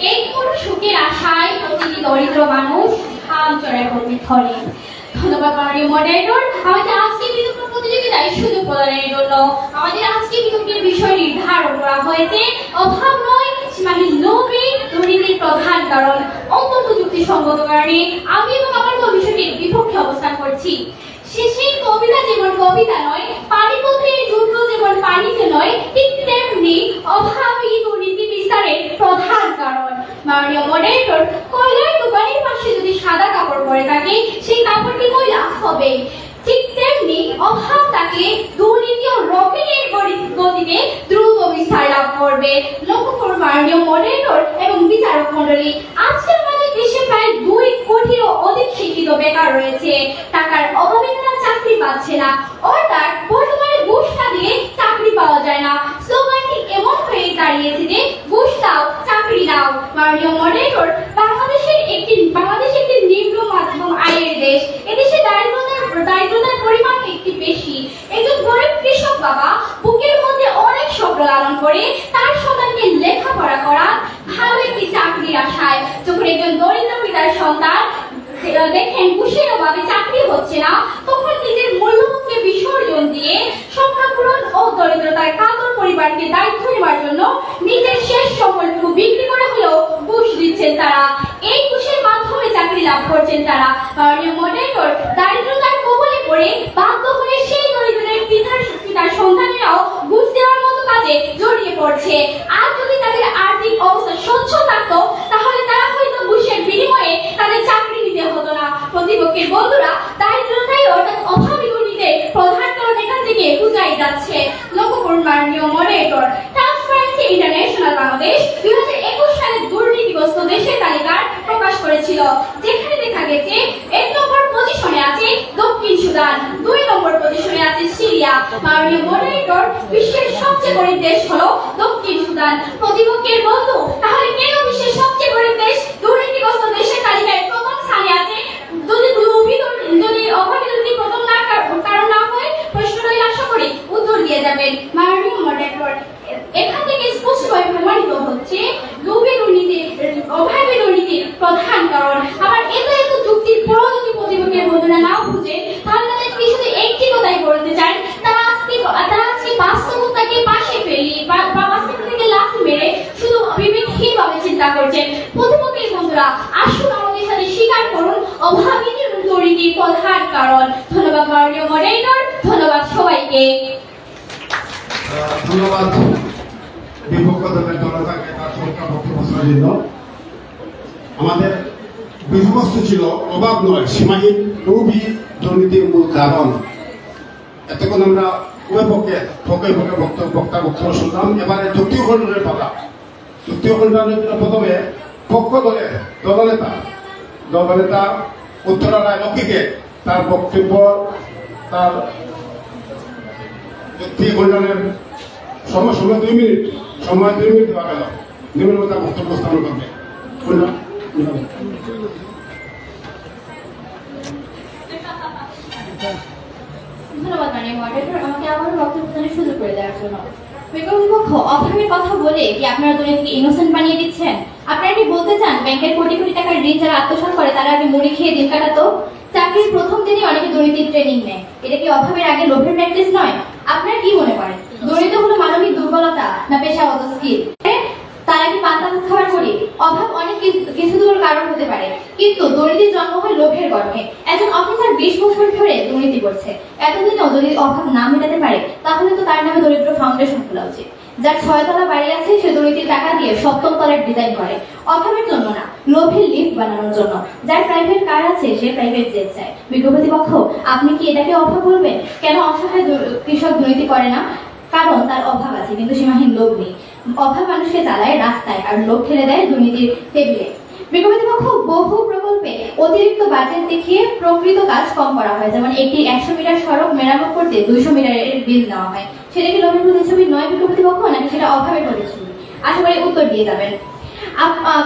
এই কোন সুখের আশায় প্রতিটি দরিদ্র মানুষ হাল চড়ায় প্রতিক্ষণে। ধন্যবাদ মাননীয় মডারেটর, আমাদের আজকে বিতর্ক প্রতিযোগিতায় সুযোগ প্রদানের জন্য। আমাদের আজকে বিতর্কের বিষয় নির্ধারণ করা হয়েছে অভাব নয় সীমাহীন লোভই দুর্নীতির প্রধান কারণ। অত্যন্ত যুক্তিসঙ্গত কারণে আমি এবং আমার বিষয়টির বিপক্ষে অবস্থান করছি। শেষের কবিতা যেমন কবিতা নয়, পানিপথের যুদ্ধ যেমন পানিতে নয়, ঠিক তেমনি অভাবই দুর্নীতি বিস্তারের প্রধান কারণ। মাননীয় মডারেটর, কয়লার দোকানের পাশে যদি সাদা কাপড় পরে থাকে সেই কাপড়টি কয়লা হবে, ঠিক তেমনি অভাব তাকে দুর্নীতি ও রকেটের গতিতে দ্রুত বিস্তার লাভ করবে। লক্ষ্য করুন মাননীয় মডারেটর এবং বিচারক মণ্ডলী, আজকে আমাদের দেশে প্রায় 2 কোটিরও অধিক শিক্ষিত বেকার রয়েছে। টাকার অভাবে তারা চাকরি পাচ্ছে না, অর্থাৎ বর্তমানে ঘুষ না দিলে চাকরি পাওয়া যায় না। স্লোগানটি এমন হয়ে দাঁড়িয়েছে যে ঘুষ দাও চাকরি নাও। মাননীয় মডারেটর, বাংলাদেশ একটি নিম্ন মাধ্যম আয়ের দেশ। এদেশে দারিদ্রতার পরিমাণ একটি বেশি। একজন গরিব কৃষক বাবা বুকের মধ্যে অনেক স্বপ্ন লালন করে তার সন্তানকে লেখাপড়া করা ভালো একটি চাকরির আশায়। যখন একজন দরিদ্র পিতার সন্তান দেখেন ঘুষের অভাবে চাকরি হচ্ছে না, তখন নিজের মূল্যবোধকে বিসর্জন দিয়ে সংখ্যা পূরণ ও দরিদ্রতার কাতর পরিবারকে দায়িত্ব নেওয়ার জন্য নিজের শেষ সম্পর্ক বিক্রি করে হলেও ঘুষ দিচ্ছেন তারা। করছেন তারা। মাননীয় মডারেটর, দারিদ্রতার কবলে পড়ে বাধ্য হয়ে সেই দরিদ্রের পিতার সন্তানেরাও ঘুষ দেওয়ার মতো কাজে জড়িয়ে পড়ছে। আর যদি তাদের আর্থিক অবস্থা স্বচ্ছ থাকতো তাহলে তারা হয়তো ঘুষের বিনিময়ে তাদের চাকরি দিতে হতো না। প্রতিপক্ষের বন্ধুরা, দারিদ্রতাই অর্থাৎ অভাবী দুর্নীতির প্রধান কারণ এখান থেকে বুঝাই যাচ্ছে। লক্ষ্য করুন মাননীয় মডারেটর, ট্রান্সপারেন্সি ইন্টারন্যাশনাল বাংলাদেশ 2021 সালে দুর্নীতিগ্রস্ত দেশের তালিকা প্রকাশ করেছিল, যেখানে দেখা গেছে 1 নম্বর পজিশনে আছে দক্ষিণ সুদান, 2 নম্বর পজিশনে আছে সিরিয়া। মাননীয় মডারেটর, বিশ্বের সবচেয়ে গরিব দেশ হলো দক্ষিণ সুদান। প্রতিপক্ষের বন্ধু, তাহলে কেন বিশ্বের সবচেয়ে গরিব দেশ দুর্নীতিগ্রস্ত দেশের তালিকায় প্রথম স্থানে আছে? যদি অভাবী দুর্নীতি প্রথম কারণ না হয়, প্রশ্নটাই আশা করি উত্তর দিয়ে যাবেন মাননীয় মডারেটর। এখান থেকে স্পষ্টভাবে প্রমাণিত হচ্ছে অভাবী দুর্নীতির প্রধান কারণ। আবার এত যুক্তির পরও যদি প্রতিপক্ষের বন্ধুরা না বুঝে, তাহলে তাদেরকে শুধু একটি কথাই বলতে চান, তারা আজকে বাস্তবতাকে পাশে ফেলি বা বাস্তবতা থেকে লাফ মেরে শুধু বিবেকহীনভাবে চিন্তা করছেন। প্রতিপক্ষের বন্ধুরা, আসুন আমাদের সাথে স্বীকার করুন অভাবী দুর্নীতির প্রধান কারণ। ধন্যবাদ মাননীয় মডারেটর, ধন্যবাদ সবাইকে। ধন্যবাদ বিপক্ষ দলের জনতাকে তার সরকার বক্তব্য শোনার জন্য। আমাদের বিষয়বস্তু ছিল অভাব নয়, সীমাহীন দুর্নীতির মূল কারণ। এতক্ষণ আমরা উভয় পক্ষে বক্তব্য শুনলাম। এবারে তৃতীয় খণ্ডের পালা। তৃতীয় খণ্ডের জন্য প্রথমে পক্ষ দলের দলনেতা উত্তরা রায় লক্ষ্মীকে তার বক্তব্য, তার তৃতীয় খণ্ডের সময় 2 মিনিট দেওয়া গেল। 2 মিনিট তার বক্তব্য স্থাপন করবে। ধন্যবাদ মাননীয় মডারেটর, আমাকে আবারও বক্তব্য প্রদানের সুযোগ করে দেওয়ার জন্য। বিপক্ষ অভাবের কথা বলে কি আপনারা দুর্নীতিকে ইনোসেন্ট বানিয়ে দিচ্ছেন? আপনারা কি বলতে চান ব্যাংকের কোটি কোটি টাকার ঋণ যারা আত্মসাৎ করে তারা আগে মুড়ি খেয়ে দিন কাটাতো? চাকরির প্রথম দিনই অনেকে দুর্নীতির ট্রেনিং নেয়। এটা কি অভাবের আগে লোভের প্র্যাকটিস নয়? আপনারা কি মনে করেন দুর্নীতি হলো মানবিক দুর্বলতা না পেশাগত স্কিল? তারা কি পান্তা ভাত খাবার করি? অভাব অনেক কিছুগুলোর কারণ হতে পারে, কিন্তু দুর্নীতির জন্ম হয় লোভের গর্ভে। একজন অফিসার 20 বছর ধরে দুর্নীতি করছে, এতদিনও যদি অভাব না মেটাতে পারে তাহলে তো তার নামে দরিদ্র ফাউন্ডেশন খোলা উচিত। যার 6 তলা বাড়ি আছে সে দুর্নীতির টাকা দিয়ে 7ম তলার ডিজাইন করে, অভাবের জন্য না, লোভের লিফট বানানোর জন্য। যার প্রাইভেট কার আছে সে প্রাইভেট জেট চায়। বিজ্ঞপ্তিপক্ষ, আপনি কি এটাকে অভাব বলবেন? কেন অসহায় কৃষক দুর্নীতি করে না? কারণ তার অভাব আছে কিন্তু সীমাহীন লোভ নেই। অভাব মানুষকে চালায় রাস্তায় আর লোভ ঠেলে দেয় দুর্নীতির টেবিলে। বিজ্ঞপ্তিপক্ষ, বহু প্রকল্পে অতিরিক্ত বাজেট দেখিয়ে প্রকৃত কাজ কম করা হয়। যেমন একটি 100 মিটার সড়ক মেরামত করতে 200 মিটারের বিল নেওয়া হয়। সেটা কি লোভের প্রতিচ্ছবি নয় বিজ্ঞপ্তিপক্ষ, নাকি সেটা অভাবের প্রতিচ্ছবি? আশা করি উত্তর দিয়ে যাবেন।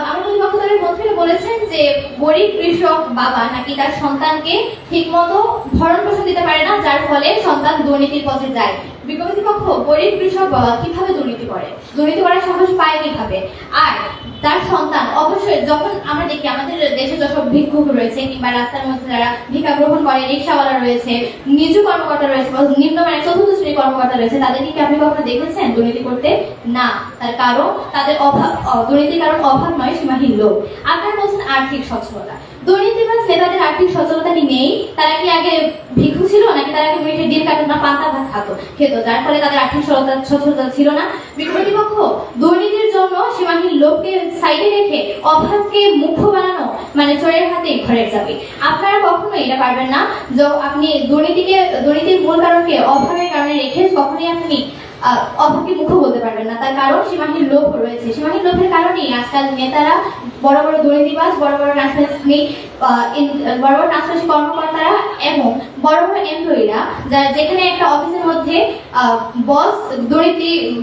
আমার প্রতিপক্ষ দলের মন্ত্রী বলেছেন যে গরিব কৃষক বাবা নাকি তার সন্তানকে ঠিকমতো ভরণ পোষণ দিতে পারে না, যার ফলে সন্তান দুর্নীতির পথে যায়। বিজ্ঞপ্তিপক্ষ, গরিব কৃষক বাবা কিভাবে দুর্নীতি করে? দুর্নীতি করার সাহস পায় কিভাবে? আর তার সন্তান অবশ্যই, যখন আমরা দেখি আমাদের দেশে যেসব ভিক্ষুক রয়েছে কিংবা রাস্তার মধ্যে যারা ভিক্ষা গ্রহণ করে, রিক্সাওয়ালা রয়েছে, নিচু কর্মকর্তা রয়েছে, নিম্নমানের 4র্থ শ্রেণীর কর্মকর্তা রয়েছে, তাদেরকে কি আপনি কখনো দেখেছেন দুর্নীতি করতে? না। তার কারণ তাদের অভাব। দুর্নীতির কারণ অভাব নয়, সীমাহীন লোভ। আপনারা বলছেন আর্থিক সচ্ছলতা। দুর্নীতিবাজ নেতাদের আর্থিক সচ্ছলতা কি নেই? তারা কি আগে ভিক্ষু ছিল, নাকি তারা কি মুখে দিন কাটত না পান্তা ভাত খেত, যার ফলে তাদের আর্থিক সচ্ছলতা ছিল না? বিরোধীপক্ষ, দুর্নীতির জন্য সীমাহীন লোভকে সাইডে রেখে অভাবকে মুখ্য বানানো মানে চোরের হাতে ঘরের চাবি। আপনারা কখনোই এটা পারবেন না যে আপনি দুর্নীতির মূল কারণকে অভাবের কারণে রেখে কখনোই আপনি অভাবকে মুখ্য বলতে পারবেন না। তার কারণ সীমাহীন লোভ রয়েছে। সীমাহীন লোভের কারণেই আজকাল নেতারা, বড় বড় দুর্নীতিবাজ, বড় বড় ট্রান্সপারেন্সি কর্মকর্তারা এবং বড় বড় এমপ্লয়িরা, যেখানে একটা অফিসের মধ্যে বস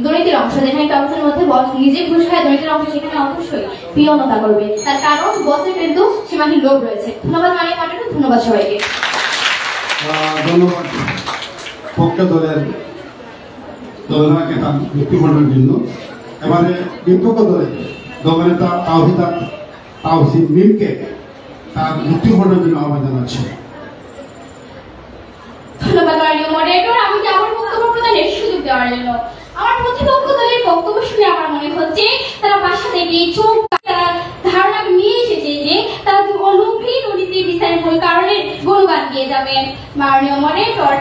দুর্নীতির অংশ, যেখানে একটা অফিসের মধ্যে বস নিজে ঘুষ খায় দুর্নীতির অংশ, সেখানে অবশ্যই পিয়নতা করবে। তার কারণ বসের কিন্তু সীমাহীন লোভ রয়েছে। ধন্যবাদ মাননীয় মডারেটর, ধন্যবাদ সবাইকে। ধন্যবাদ পক্ষ দলের দলনেতাকে তার ব্যক্তিগণের জন্য। এবারে বিপক্ষ দলনেতা তাওহিদ মিমকে তার ব্যক্তিগণের জন্য আহ্বান জানাচ্ছি। ধন্যবাদ মাননীয় মডারেটর, আমাকে আমার বক্তব্য প্রদানের সুযোগ দেওয়ার জন্য। আমার প্রতিপক্ষ দলের বক্তব্য শুনে আমার মনে হচ্ছে তারা বাসা থেকে চোখ তারা ধারণা নিয়ে এসেছে যে তারা লোভী দুর্নীতি যাবেন। মাননীয় মডারেটর,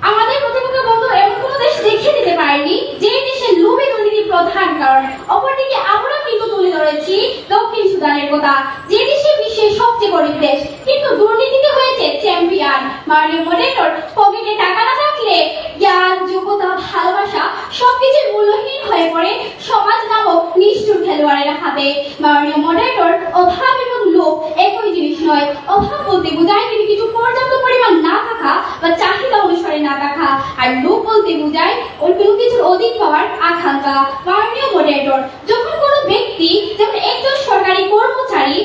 আমাদের প্রতিপক্ষ বন্ধু এমন কোন দেশ দেখিয়ে দিতে পারেনি যে দেশের লোভে দুর্নীতি প্রধান কারণ। অপরদিকে আমরা কিন্তু তুলে ধরেছি দক্ষিণ সুদানের কথা, যে দেশে বিশ্বের সবচেয়ে গরিব দেশ কিন্তু দুর্নীতিতে হয়েছে চ্যাম্পিয়ন। মাননীয় মডারেটর, পকেটে টাকা না থাকলে জ্ঞান, যোগ্যতা, ভালোবাসা সবকিছু মূল্যহীন হয়ে পড়ে সমাজ নামক নিষ্ঠুর খেলোয়াড়ের হাতে। মাননীয় মডারেটর, অভাব এবং লোভ একই জিনিস নয়। অভাব বলতে বোঝায় কিন্তু কিছু পর্যাপ্ত পরিমাণ না থাকা বা চাহিদা অনুসারে না থাকা, আর লোভ বলতে বোঝায় ওর কোনো কিছুর অধিক পাওয়ার আকাঙ্ক্ষা। মাননীয় মডারেটর, যখন কোনো ব্যক্তি যেমন একজন সরকারি কর্মচারী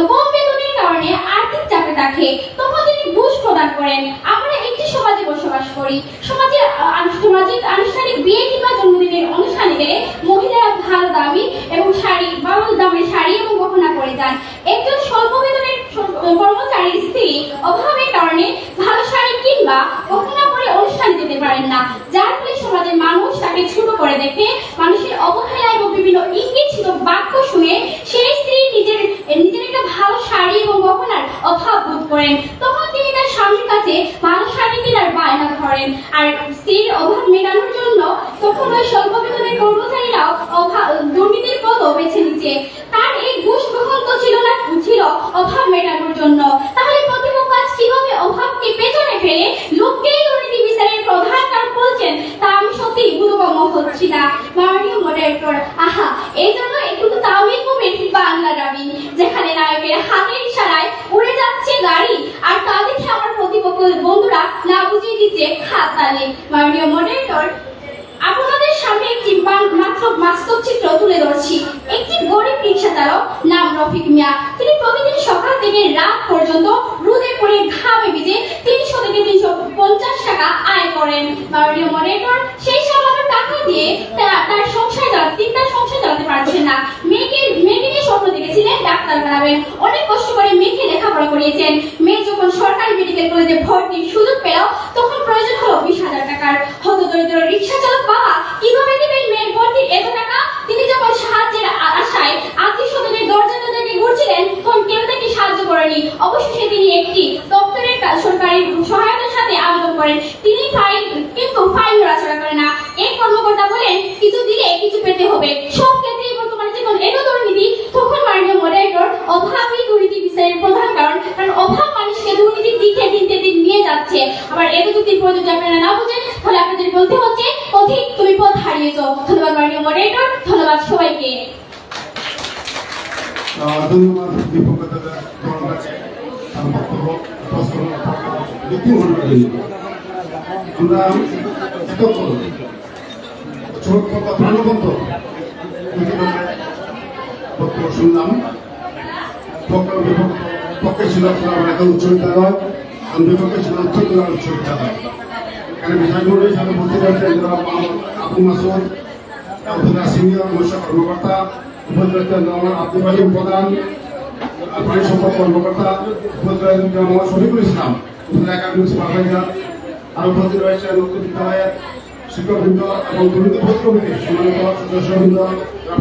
কম বেতনের কারণে আর্থিক চাপে থাকে তখন তিনি ঘুষ প্রদান করেন। আমরা একটি সমাজে বসবাস করি, সমাজে সামাজিক আনুষ্ঠানিক বিয়ে কিংবা জন্মদিনের অনুষ্ঠানে গেলে মহিলারা ভালো দামি এবং ভালো দামের শাড়ি এবং গহনা পরে যান। একজন স্বল্প বেতনের কর্মচারীর স্ত্রী অভাবের কারণে ভালো শাড়ি কিংবা গহনা পরে অনুষ্ঠানে যেতে পারেন না, যার ফলে সমাজের মানুষ তাকে ছোট করে দেখে মানুষের অবহেলা এবং বিভিন্ন ইঙ্গিত বাক্য শুনে সেই স্ত্রী নিজের একটা ভালো শাড়ি এবং গহনার অভাব বোধ করেন। তখন তিনি তার স্বামীর কাছে ভালো শাড়ি কেনার বায়না ধরেন, আর স্ত্রীর অভাব মেটানোর জন্য তখন ওই স্বল্প বেতনের কর্মচারীরাও দুর্নীতির পথও বেছে নিচ্ছে। তার এই ঘুষ গ্রহণ তো ছিল অভাব মেটানোর জন্য। তাহলে প্রতিপক্ষ আজ কিভাবে অভাবকে পেছনে ফেলে লোককেই দুর্নীতি বিচারের প্রধান কারণ বলছেন তা আমি সত্যি বোধগম্য হচ্ছি না। মাননীয় মডারেটর, আহা, এই জন্য একটু তামিল মুভির বাংলা ডাবিং, যেখানে নায়কের হাতের ইশারায় উড়ে যাচ্ছে গাড়ি আর তা দেখে আমার প্রতিপক্ষ বন্ধুরা না বুঝিয়ে দিচ্ছে হাত তালে। মাননীয় মডারেটর, আপনাদের সামনে একটি মাত্র বাস্তব চিত্র তুলে ধরছি। একটি গরিব রিক্সা চালক নাম রফিক মিয়া, তিনি প্রতিদিন সকাল থেকে রাত পর্যন্ত রোদে পড়ে ঘামে ভিজে 300 থেকে 350 টাকা আয় করেন। মাননীয় মডারেটর, সেই সামান্য টাকা দিয়ে তার সংসার চালাতে পারছেন না। মেয়েকে স্বপ্ন দেখেছিলেন ডাক্তার বানাবেন, অনেক কষ্ট করে মেয়েকে লেখাপড়া করিয়েছেন। মেয়ে যখন সরকারি মেডিকেল কলেজে ভর্তির সুযোগ পেল তখন প্রয়োজন হলো 20,000 টাকার। হতদরিদ্র রিক্সা চালক বাবা কিভাবে দিবেন মেয়ের ভর্তির এত টাকা? তিনি যখন সাহায্যের আশায় আত্মীয় স্বজনের দরজা ঘুরছিলেন তখন কেউ তাকে সাহায্য করেনি। অবশেষে তিনি একটি দপ্তরের সরকারি সহায়তার সাথে আবেদন করেন। তিনি ফাইল নড়াচড়া করে না। এক কর্মকর্তা বলেন, কিছু দিলে কিছু পেতে হবে। সব ক্ষেত্রেই বর্তমানে যখন এত দুর্নীতি, তখন মাননীয় মডারেটর, অভাবই দুর্নীতি বিচারের প্রধান কারণ অভাব মানুষকে দুর্নীতির দিকে দিন নিয়ে যাচ্ছে। আবার এত যুক্তির প্রয়োজন আপনারা না বুঝেন তাহলে আপনাদের বলতে হচ্ছে পথিক তুমি পথ হারিয়েছ। ধন্যবাদ মাননীয় মডারেটর, ধন্যবাদ সবাইকে। ধন্যবাদ আমরা শুনলাম পক্ষে ছিল উচ্চ বিদ্যালয়, বিপক্ষে ছিল উচ্চতর উচ্চ বিদ্যালয়। এখানে বিষয়গুলোর সাথে বলতে পারছেন আবু মাসুদ, সিনিয়র মৎস্য কর্মকর্তা, উপস্থিত আব্দুল রাহিম প্রধান, পানি সম্পদ কর্মকর্তা, উপস্থিত শফিকুল ইসলাম, একাডেমিক সুপারভাইজার, আর উপস্থিত রয়েছেন উচ্চ বিদ্যালয়ের শিক্ষকবৃন্দ এবং দুর্নীতি বোধ কমিটির সম্মানিত সদস্যবৃন্দ,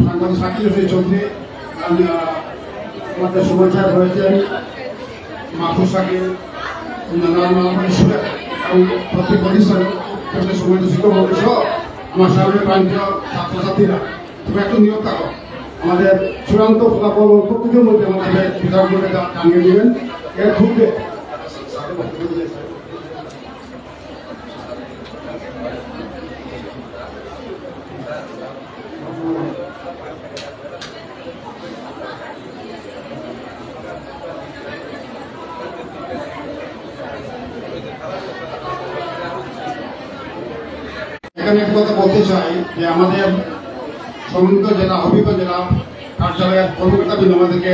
সাংবাদিক সাকিব হোসেন চৌধুরী, আমাদের সমস্যায় রয়েছেন মাহফুজ সাকিব, এবং প্রত্যেক প্রতিষ্ঠান সম্মানিত শিক্ষক সহ আমার সামনে প্রান্তীয় ছাত্রছাত্রীরা, তুমি একটু নিয়োগ থাকো। আমাদের চূড়ান্ত ফলাফল প্রত্যেকের মধ্যে আমাদের বিধায়ককে জানিয়ে দেবেন। এর খুববে এখানে একটা কথা বলতে চাই যে আমাদের সমন্বিত জেলা হবিগঞ্জ জেলা কার্যালয়ের কর্মকর্তাবৃন্দ আমাদেরকে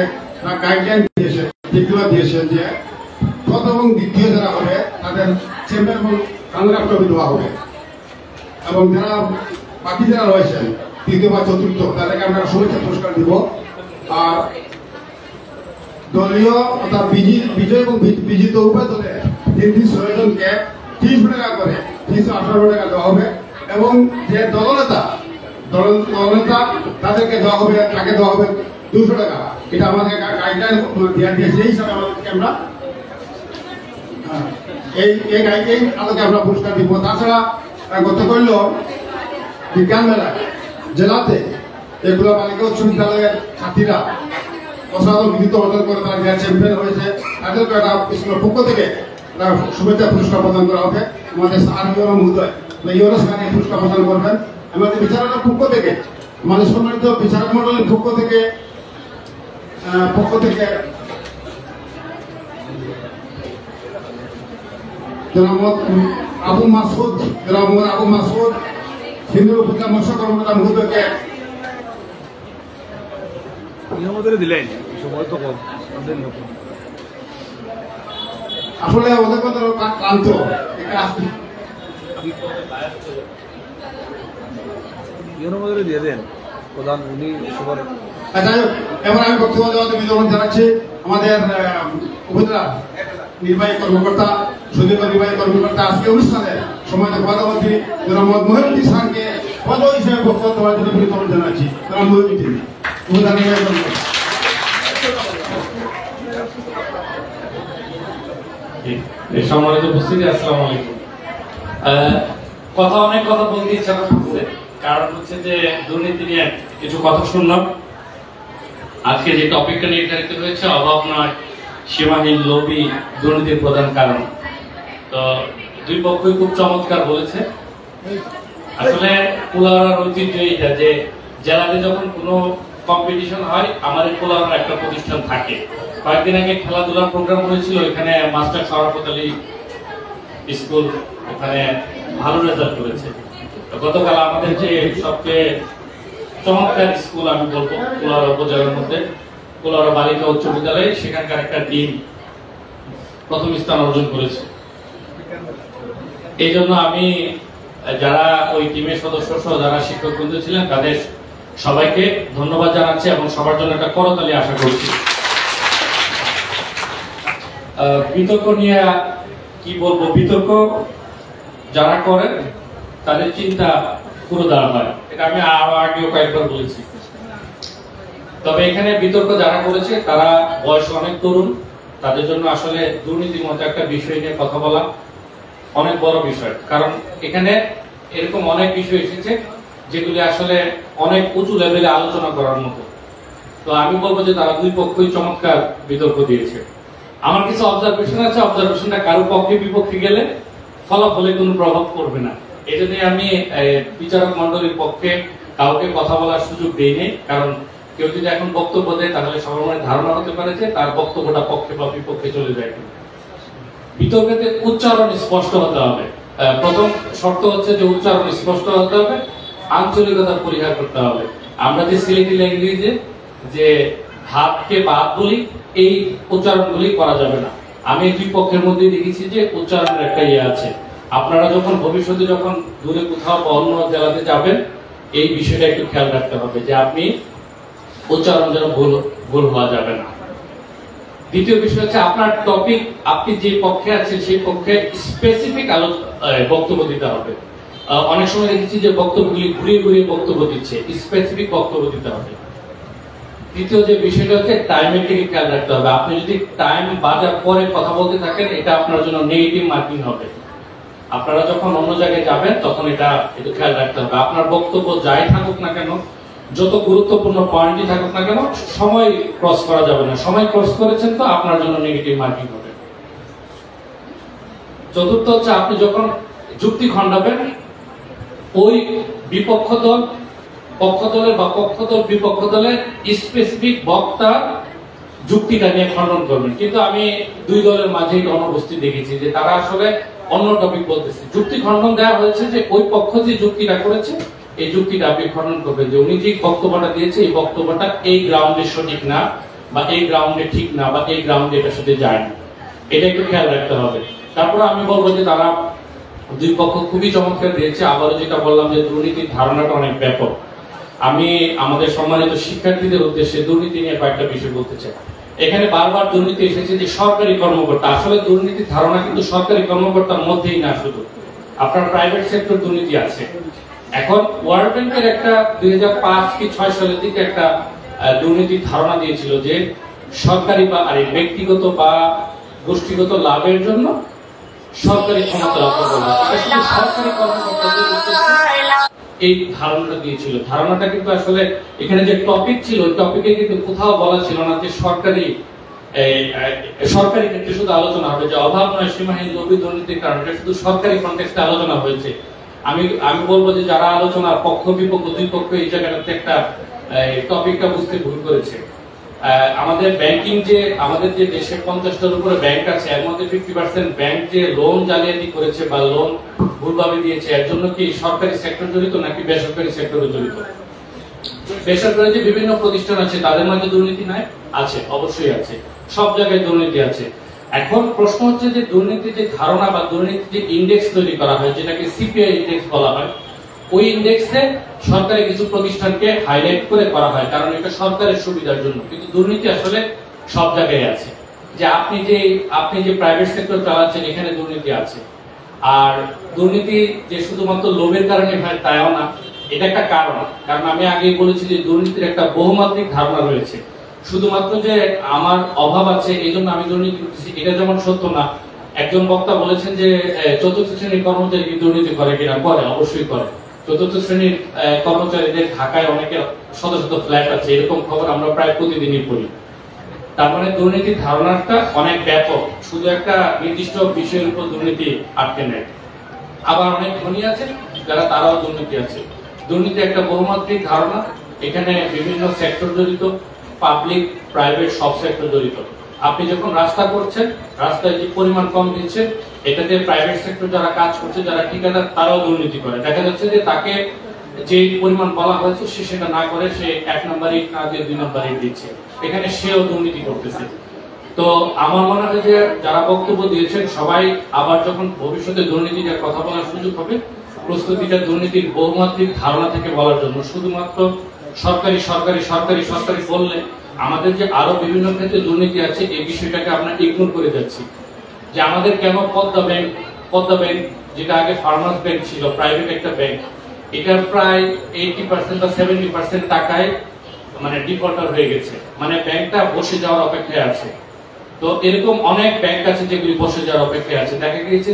গাইডলাইন দিয়েছে, দিকগুলো দিয়েছেন যে প্রথম এবং দ্বিতীয় যারা হবে তাদের চেম্বার এবং রানার ট্রফি দেওয়া হবে, এবং যারা বাকি যারা রয়েছেন তৃতীয় বা চতুর্থ তাদেরকে আমরা শুভেচ্ছা পুরস্কার দিব। আর দলীয় অর্থাৎ বিজয় এবং বিজিত উভয় দলের 306 জনকে 30 টাকা করে 318 টাকা দেওয়া হবে, এবং যে দলনেতা তাদেরকে দেওয়া হবে, তাকে দেওয়া হবে 200 টাকা। এটা আমাদের গাইডলাইন দেওয়া দিয়েছে, এই হিসাবে আমাদেরকে আমরা এই আলোকে আমরা পুরস্কার দিব। তাছাড়া গত করল বিজ্ঞান মেলা জেলাতে এগুলো বালিকা উচ্চ বিদ্যালয়ের ছাত্রীরা অসাধারণ কৃতিত্ব অর্জন করে তারা গ্র্যান্ড চ্যাম্পিয়ন হয়েছে। তাদেরকে একটা স্কুলের পক্ষ থেকে শুভেচ্ছা পুরস্কার প্রদান করা হবে। আমাদের স্যার মহোদয় ইউরো স্যার পুরস্কার প্রদান করবেন। আমাদের বিচারকের পক্ষ থেকে আমাদের সম্মানিত বিচারক মন্ডলীর পক্ষ থেকে আবু মাসুদ হিন্দু উপজেলা মৎস্য কর্মকর্তা মহোদয়কে দিলেন সময় তো কম আসলে ওদের কথা ক্লান্ত দিয়ে দেন প্রধান উনি সবার। যাই হোক, এবার আমি বক্তব্য দেওয়াতে বিতরণ জানাচ্ছি আমাদের উপজেলা নির্বাহী কর্মকর্তা সুদীর্ঘ নির্বাহী কর্মকর্তা আজকে অনুষ্ঠানে সময় প্রধানমন্ত্রী মোহাম্মদ মহিউদ্দিন স্যারকে পদ হিসেবে বক্তব্য দেওয়ার জন্য বিতরণ জানাচ্ছি। মহিউদ্দিন উপজেলা নির্বাহী কর্মকর্তা। সম্মানিত উপস্থিতি, আসসালামু আলাইকুম। অনেক কথা বলতে ইচ্ছা করছে, কারণ হচ্ছে যে দুর্নীতি নিয়ে কিছু কথা শুনলাম। আজকে যে টপিকটা নির্ধারিত হয়েছে অভাব নয় সীমাহীন লোভী দুর্নীতির প্রধান কারণ, তো দুই পক্ষই খুব চমৎকার বলেছে। আসলে কুলাউড়ার ঐতিহ্য এইটা যে জেলাতে যখন কোনো কম্পিটিশন হয় আমাদের কুলাউড়ার একটা প্রতিষ্ঠান থাকে। কয়েকদিন আগে খেলাধুলার প্রোগ্রাম হয়েছিল, এখানে মাস্টার শরাফত আলী স্কুল ওখানে ভালো রেজাল্ট করেছে। গতকাল আমাদের যে সবচেয়ে চমৎকার স্কুল আমি বলবো কুলাউড়া উপজেলার মধ্যে কুলাউড়া বালিকা উচ্চ বিদ্যালয়, সেখানকার একটা টিম প্রথম স্থান অর্জন করেছে। এই জন্য আমি যারা ওই টিমের সদস্য সহ যারা শিক্ষক বন্ধু ছিলেন তাদের সবাইকে ধন্যবাদ জানাচ্ছি এবং সবার জন্য একটা করতালি আশা করছি। বিতর্ক নিয়ে কি বলবো, বিতর্ক যারা করেন তাদের চিন্তা পুরো দেওয়া হয়, এটা আমি আগেও কয়েকবার বলেছি। তবে এখানে বিতর্ক যারা করেছে তারা বয়স অনেক তরুণ, তাদের জন্য আসলে দুর্নীতির মতো একটা বিষয় নিয়ে কথা বলা অনেক বড় বিষয়। কারণ এখানে এরকম অনেক বিষয় এসেছে যেগুলি আসলে অনেক উঁচু লেভেলে আলোচনা করার মতো। তো আমি বলবো যে তারা দুই পক্ষই চমৎকার বিতর্ক দিয়েছে। আমার কিছু অবজারভেশন আছে, অবজারভেশনটা কারো পক্ষে বিপক্ষে গেলে ফলাফলে কোনো প্রভাব পড়বে না। এই জন্য আমি বিচারক মন্ডলীর পক্ষে কাউকে কথা বলার সুযোগ দিইনি, কারণ কেউ যদি এখন বক্তব্য দেয় তাহলে সবার মনে ধারণা হতে পারে যে তার বক্তব্যটা পক্ষে বা বিপক্ষে চলে যায়। বিতর্কেতে উচ্চারণ স্পষ্ট হতে হবে। প্রথম শর্ত হচ্ছে যে উচ্চারণ স্পষ্ট হতে হবে, আঞ্চলিকতা পরিহার করতে হবে। আমরা যে সিলেটি ল্যাঙ্গুয়েজে যে ভাতকে ভাত বলি, এই উচ্চারণগুলি করা যাবে না। আমি দুই পক্ষের মধ্যে দেখেছি যে উচ্চারণের একটা ইয়ে আছে। আপনারা যখন ভবিষ্যতে যখন দূরে কোথাও বা অন্য জেলাতে যাবেন এই বিষয়টা একটু খেয়াল রাখতে হবে যে আপনি উচ্চারণ যেন ভুল হওয়া যাবে না। দ্বিতীয় বিষয় হচ্ছে আপনার টপিক, আপনি যে পক্ষে আছেন সেই পক্ষে স্পেসিফিক বক্তব্য দিতে হবে। অনেক সময় দেখেছি যে বক্তব্যগুলি ঘুরিয়ে ঘুরিয়ে বক্তব্য দিচ্ছে, স্পেসিফিক বক্তব্য দিতে হবে। তৃতীয় যে বিষয়টা হচ্ছে টাইমের দিকে খেয়াল রাখতে হবে। আপনি যদি টাইম বাজার পরে কথা বলতে থাকেন এটা আপনার জন্য নেগেটিভ মার্কিং হবে। আপনারা যখন অন্য জায়গায় যাবেন তখন এটা একটু খেয়াল রাখতে হবে। আপনার বক্তব্য যাই থাকুক না কেন, যত গুরুত্বপূর্ণ পয়েন্টই থাকুক না কেন, সময় ক্রস করা যাবে না। সময় ক্রস করেছেন তো আপনার জন্য নেগেটিভ মার্কিং হবে। চতুর্থ হচ্ছে আপনি যখন যুক্তি খণ্ডাবেন ওই বিপক্ষ দল পক্ষ দলের বা পক্ষ দল বিপক্ষ দলের স্পেসিফিক বক্তা যুক্তিটা নিয়ে খণ্ডন করবেন। কিন্তু আমি দুই দলের মাঝে অনুপস্থিত দেখেছি যে তারা আসলে অন্য টপিক বলতেছে। যুক্তি খণ্ডন দেওয়া হয়েছে যে ওই পক্ষ যে যুক্তিটা করেছে এই যুক্তিটা আপনি খণ্ডন করবেন যে উনি যে বক্তব্যটা দিয়েছে এই বক্তব্যটা এই গ্রাউন্ডে সঠিক না, বা এই গ্রাউন্ডে ঠিক না, বা এই গ্রাউন্ডে এটার সাথে যায় না। এটা একটু খেয়াল রাখতে হবে। তারপরে আমি বলবো যে তারা দুই পক্ষ খুবই চমৎকার দিয়েছে। আবারও যেটা বললাম যে দুর্নীতির ধারণাটা অনেক ব্যাপক। আমি আমাদের সম্মানিত শিক্ষার্থীদের উদ্দেশ্যে দুর্নীতি নিয়ে কয়েকটা বিষয় বলতে চাই। এখানে বারবার দুর্নীতি এসেছে যে সরকারি কর্মকর্তা, আসলে দুর্নীতির ধারণা কিন্তু সরকারি কর্মকর্তার মধ্যেই না, শুধু আপনার প্রাইভেট সেক্টর দুর্নীতি আছে। এখন ওয়ার্ল্ড ব্যাংকের একটা 2005 কি 6 সালের দিকে একটা দুর্নীতির ধারণা দিয়েছিল যে সরকারি বা ব্যক্তিগত বা গোষ্ঠীগত লাভের জন্য সরকারি ক্ষমতার অপব্যবহার, এটা শুধু সরকারি কর্মকর্তাদের এই ধারণাটা দিয়েছিল। ধারণাটা কিন্তু আসলে এখানে যে টপিক ছিল ওই টপিকে কিন্তু কোথাও বলা ছিল না যে সরকারি ক্ষেত্রে শুধু আলোচনা হবে যে অভাব নয় সীমাহীন লোভী দুর্নীতির কারণে, এটা শুধু সরকারি কনটেক্সটে আলোচনা হয়েছে। আমি বলবো যে যারা আলোচনার পক্ষ বিপক্ষ দুই পক্ষ এই জায়গাটাতে একটা টপিকটা বুঝতে ভুল করেছে। আমাদের ব্যাংকিং আমাদের যে দেশে 50টার উপরে ব্যাংক আছে, এর মধ্যে 50% ব্যাংক যে লোন জালিয়াতি করেছে বা লোন ভুলভাবে দিয়েছে, এর জন্য কি সরকারি সেক্টর জড়িত নাকি বেসরকারি সেক্টরে জড়িত? বেসরকারি যে বিভিন্ন প্রতিষ্ঠান আছে তাদের মধ্যে দুর্নীতি নাই? আছে, অবশ্যই আছে, সব জায়গায় দুর্নীতি আছে। এখন প্রশ্ন হচ্ছে যে দুর্নীতির যে ধারণা বা দুর্নীতির যে ইন্ডেক্স তৈরি করা হয়, যেটাকে সিপিআই ইন্ডেক্স বলা হয়, ওই ইন্ডেক্সে সরকারি কিছু প্রতিষ্ঠানকে হাইলাইট করে করা হয়, কারণ এটা সরকারের সুবিধার জন্য। কিন্তু দুর্নীতি আসলে সব জায়গায় আছে। যে আপনি যে প্রাইভেট সেক্টর চালাচ্ছেন এখানে দুর্নীতি আছে। আর দুর্নীতি যে শুধুমাত্র লোভের কারণে হয় তাও না, এটা একটা কারণ আমি আগেই বলেছি যে দুর্নীতির একটা বহুমাত্রিক ধারণা রয়েছে। শুধুমাত্র যে আমার অভাব আছে এই জন্য আমি দুর্নীতি করতেছি এটা যেমন সত্য না। একজন বক্তা বলেছেন যে চতুর্থ শ্রেণীর কর্মচারী কি দুর্নীতি করে কিনা? করে, অবশ্যই করে। চতুর্থ শ্রেণীর কর্মচারীদের ঢাকায় অনেকে শত শত ফ্ল্যাট আছে, এরকম খবর আমরা প্রায় প্রতিদিনই পড়ি। তার মানে দুর্নীতির ধারণাটা অনেক ব্যাপক, শুধু একটা নির্দিষ্ট বিষয়ের উপর দুর্নীতি আটকে নেয়। আবার অনেক ধনী আছে যারা তারাও দুর্নীতি আছে। দুর্নীতি একটা বহুমাত্রিক ধারণা, এখানে বিভিন্ন সেক্টর জড়িত, পাবলিক প্রাইভেট সব সেক্টর জড়িত। আপনি যখন রাস্তা করছেন, রাস্তায় যে পরিমাণ কম দিচ্ছে, এটাতে প্রাইভেট সেক্টর যারা কাজ করছে, যারা ঠিকাদার, তারাও দুর্নীতি করে। দেখা যাচ্ছে যে তাকে যে পরিমাণ বলা হয়েছে সে সেটা না করে সে 1 নম্বর ইট না দিয়ে 2 নম্বর ইট দিচ্ছে, এখানে সেও দুর্নীতি করতেছে। তো আমার মনে হয় যে যারা বক্তব্য দিয়েছেন সবাই আবার যখন ভবিষ্যতে দুর্নীতির কথা বলার সুযোগ হবে, প্রস্তুতিটা দুর্নীতির বহুমাত্রিক ধারণা থেকে বলার জন্য। শুধুমাত্র সরকারি সরকারি সরকারি সরকারি বললে আমাদের যে আরো বিভিন্ন ক্ষেত্রে দুর্নীতি আছে এই বিষয়টাকে আমরা ইগনোর করে যাচ্ছি। যে আমাদের কেন পদ্মা ব্যাংক যেটা আগে ফার্মার্স ব্যাংক ছিল, প্রাইভেট একটা ব্যাংক, এটার প্রায় 80% বা 70% টাকায় মানে ডিফল্টার হয়ে গেছে, মানে ব্যাংকটা বসে যাওয়ার অপেক্ষায় আছে। তো এরকম অনেক ব্যাংক আছে যেগুলি বসে যাওয়ার অপেক্ষায় আছে। দেখা গিয়েছে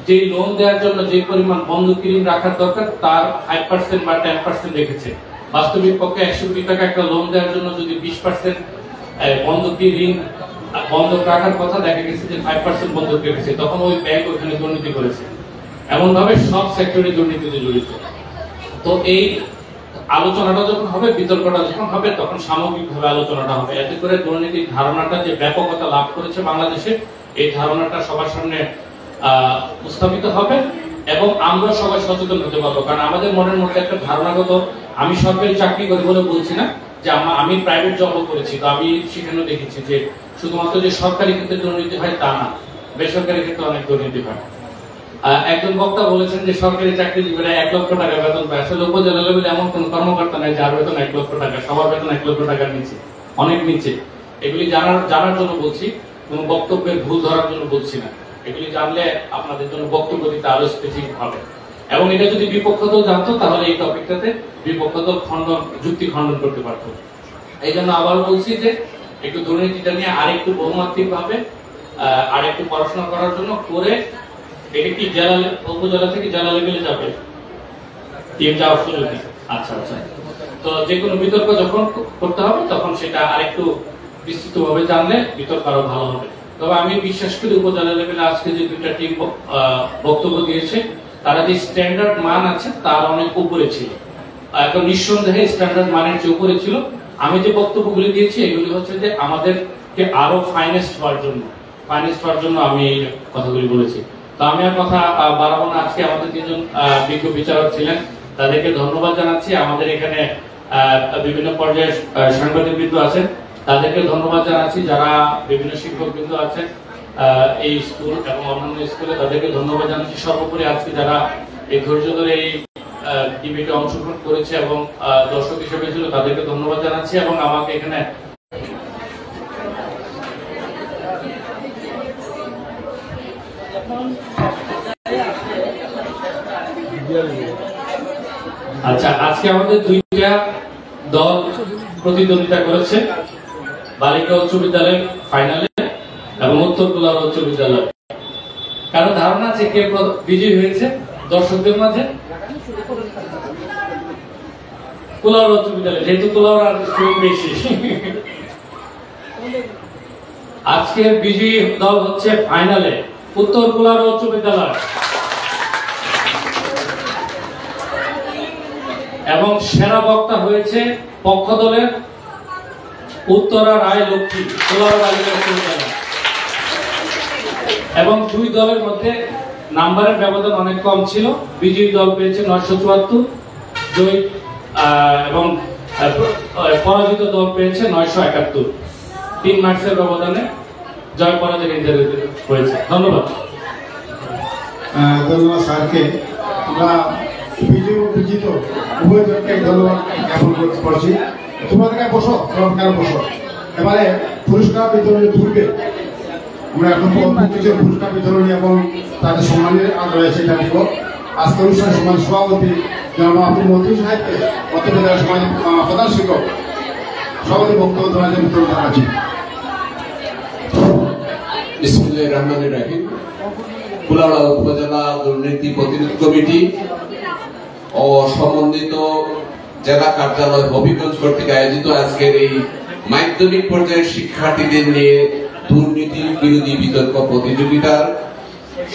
যে লোন দেওয়ার জন্য যে পরিমাণ বন্ধকি ঋণ রাখার দরকার তার 5% বা 10% রেখেছে। বাস্তবিক পক্ষে 100 কোটি টাকা একটা লোন দেওয়ার জন্য যদি 20% বন্ধকি ঋণ বন্ধক রাখার কথা, দেখা গেছে যে 5% বন্ধক রেখেছে, তখন ওই ব্যাংক ওখানে দুর্নীতি করেছে। এমন ভাবে সব সেক্টরে দুর্নীতিতে জড়িত। তো এই আলোচনাটা যখন হবে, বিতর্কটা যখন হবে, তখন সামগ্রিকভাবে আলোচনাটা হবে। এতে করে দুর্নীতির ধারণাটা যে ব্যাপকতা লাভ করেছে বাংলাদেশে, এই ধারণাটা সবার সামনে উপস্থাপিত হবে এবং আমরা সবাই সচেতন হতে পারবো। কারণ আমাদের মনের মধ্যে একটা ধারণাগত, আমি সরকারি চাকরি করি বলে বলছি না, যে আমি প্রাইভেট জবও করেছি, তো আমি সেখানেও দেখেছি যে শুধুমাত্র যে সরকারি ক্ষেত্রে দুর্নীতি হয় তা না, বেসরকারি ক্ষেত্রে অনেক দুর্নীতি হয়। একজন বক্তা বলেছেন যে সরকারি চাকরিজীবীরা 1 লক্ষ টাকা বেতন পায়। আসলে উপজেলা লেভেলে এমন কোন কর্মকর্তা নাই যার বেতন 1 লক্ষ টাকা, সবার বেতন 1 লক্ষ টাকার নিচে, অনেক নিচে। এগুলি জানার জন্য বলছি, কোন বক্তব্যের ভুল ধরার জন্য বলছি না। এগুলি জানলে আপনাদের জন্য বক্তব্য দিতে আরো স্পেসিফিক হবে। এবং এটা যদি বিপক্ষ দল জানতো তাহলে এই টপিকটাতে বিপক্ষ দল যুক্তি খণ্ডন করতে পারতো। এই জন্য আবার বলছি যে একটু দুর্নীতিটা নিয়ে আরেকটু বহুমাত্রিক ভাবে আরেকটু পড়াশোনা করার জন্য করে, এটা কি উপজেলা থেকে জেলা লেভেলে যাবে, টিম যাওয়ার সুযোগ নেই। আচ্ছা, তো যে কোনো বিতর্ক যখন করতে হবে তখন সেটা আরেকটু বিস্তৃতভাবে জানলে বিতর্ক আরো ভালো হবে। তবে আমি বিশ্বাস করি উপজেলা লেভেলে আজকে যে 2টা টিম বক্তব্য দিয়েছে, তারা যে স্ট্যান্ডার্ড মান আছে তার অনেক উপরে ছিল, একদম নিঃসন্দেহে স্ট্যান্ডার্ড মানের চেয়ে উপরে ছিল। আমি যে বক্তব্যগুলি দিয়েছি এগুলি হচ্ছে যে আমাদেরকে আরো ফাইনেস্ট হওয়ার জন্য আমি এই কথাগুলি বলেছি। তো আমি আর কথা বাড়াবো না। আজকে আমাদের 3জন বিজ্ঞ বিচারক ছিলেন, তাদেরকে ধন্যবাদ জানাচ্ছি। আমাদের এখানে বিভিন্ন পর্যায়ে সাংবাদিকবৃন্দ আছেন, তাদেরকে ধন্যবাদ জানাচ্ছি। যারা বিভিন্ন শিক্ষকবৃন্দ আছেন এই স্কুল এবং অন্যান্য স্কুলে, তাদেরকে ধন্যবাদ জানাচ্ছি। সর্বোপরি আজকে যারা এই ধৈর্য ধরে এই ডিবেটে অংশগ্রহণ করেছে এবং দর্শক হিসেবে ছিল, তাদেরকে ধন্যবাদ জানাচ্ছি। এবং আমাকে এখানে আজকে আমাদের 2টা দল প্রতিদ্বন্দ্বিতা করেছে, বালিকা উচ্চ বিদ্যালয়ের ফাইনালে এবং উত্তর গোলার উচ্চ বিদ্যালয়। কারো ধারণা আছে কে বিজয়ী হয়েছে দর্শকদের মাঝে? কুলাউড়া উচ্চ বিদ্যালয়, যেহেতু কুলাউড়ার স্টুডেন্ট বেশি। আজকের বিজয়ী দল হচ্ছে ফাইনালে উত্তর কুলাউড়া উচ্চ বিদ্যালয় এবং সেরা বক্তা হয়েছে পক্ষ দলের উত্তরা রায় লক্ষ্মী কুলাউড়া উচ্চ বিদ্যালয়। এবং দুই দলের মধ্যে নাম্বারের ব্যবধান অনেক কম ছিল। বিজয়ী দল পেয়েছে 974, জয়ী এবং পরাজিত দল পেয়েছে 971। 3 মার্কসের ব্যবধানে জয় পরাজয় নির্ধারিত হয়েছে। ধন্যবাদ। ধন্যবাদ স্যারকে। আমরা বিজয় ও বিজিত উভয় দলকে ধন্যবাদ জ্ঞাপন করছি। তোমাদের বসো, তোমাদের বসো। এবারে পুরস্কার বিতরণের পূর্বে আমরা এখন পুরস্কার বিতরণী এবং তাদের সম্মানের রয়েছে এটা দিব। আজকে অনুষ্ঠানের সমাজ সভাপতি জনাব আব্দুল মতিউর সাহেবকে মধ্যবিদ্যালয় সমাজ প্রধান শিক্ষক সভাপতি বক্তব্য দেওয়ার জন্য বিতরণ জানাচ্ছি। বিসমিল্লাহির রহমানির রহিম। কুলাউড়া উপজেলা দুর্নীতি প্রতিরোধ কমিটি ও সমন্বিত জেলা কার্যালয় হবিগঞ্জ কর্তৃক আয়োজিত আজকের এই মাধ্যমিক পর্যায়ের শিক্ষার্থীদের নিয়ে দুর্নীতি বিরোধী বিতর্ক প্রতিযোগিতার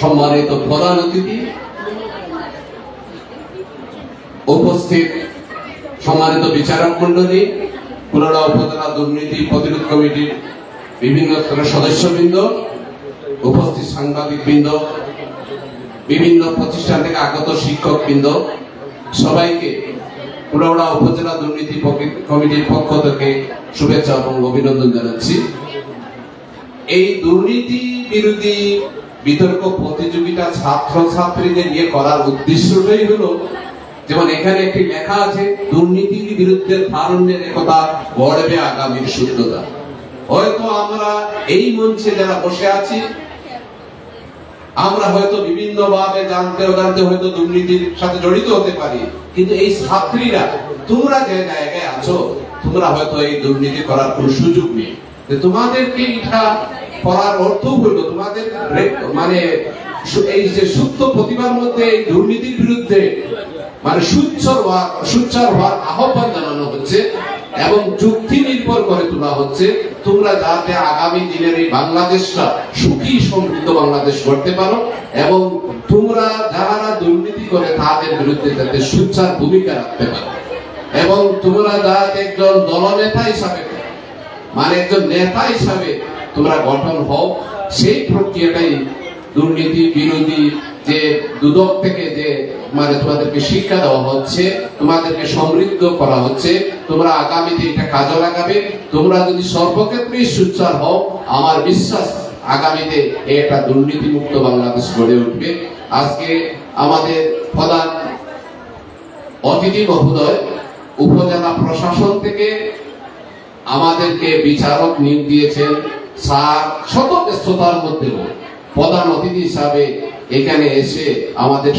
সম্মানিত প্রধান অতিথি, উপস্থিত সম্মানিত বিচারক মন্ডলী, কুলাউড়া উপজেলা দুর্নীতি প্রতিরোধ কমিটির বিভিন্ন স্তরের সদস্যবৃন্দ, উপস্থিত সাংবাদিকবৃন্দ, বিভিন্ন প্রতিষ্ঠান থেকে আগত শিক্ষকবৃন্দ, সবাইকে কুলাউড়া উপজেলা দুর্নীতি কমিটির পক্ষ থেকে শুভেচ্ছা এবং অভিনন্দন জানাচ্ছি। এই দুর্নীতি বিরোধী বিতর্ক প্রতিযোগিতা ছাত্র ছাত্রীদের নিয়ে করার উদ্দেশ্যটাই হলো, যেমন এখানে একটি লেখা আছে, দুর্নীতির বিরুদ্ধে তারুণ্যের একতা গড়বে আগামীর শুদ্ধতা। হয়তো আমরা এই মঞ্চে যারা বসে আছি, আমরা হয়তো বিভিন্ন ভাবে জানতে হয়তো দুর্নীতির সাথে জড়িত হতে পারি, কিন্তু এই ছাত্রীরা, তোমরা যে জায়গায় আছো, তোমরা হয়তো এই দুর্নীতি করার কোনো সুযোগ নেই। তোমাদেরকে এটা করার অর্থ হলো তোমাদের মানে এই যে সুপ্ত প্রতিভার মধ্যে এই দুর্নীতির বিরুদ্ধে মানে সুচ্চার হওয়ার আহ্বান জানানো হচ্ছে এবং যুক্তি নির্ভর করে তোলা হচ্ছে, তোমরা যাতে আগামী দিনের এই বাংলাদেশটা সুখী সমৃদ্ধ বাংলাদেশ করতে পারো এবং তোমরা যারা দুর্নীতি করে তাদের বিরুদ্ধে যাতে সুচ্চার ভূমিকা রাখতে পারো এবং তোমরা যাতে একজন দলনেতা হিসাবে মানে একজন নেতা হিসাবে তোমরা গঠন হও, সেই প্রক্রিয়াটাই দুর্নীতি বিরোধী যে দুদক থেকে যে মানে তোমাদেরকে শিক্ষা দেওয়া হচ্ছে, তোমাদেরকে সমৃদ্ধ করা হচ্ছে, তোমরা আগামীতে এটা কাজে লাগাবে। তোমরা যদি সর্বক্ষেত্রে সুচ্চার হও, আমার বিশ্বাস আগামীতে একটা দুর্নীতি মুক্ত বাংলাদেশ গড়ে উঠবে। আজকে আমাদের প্রধান অতিথি মহোদয় উপজেলা প্রশাসন থেকে আমাদেরকে বিচারক নিয়োগ দিয়েছেন। স্যার শত ব্যস্ততার মধ্যেও প্রধান অতিথি হিসাবে এখানে এসে আমাদের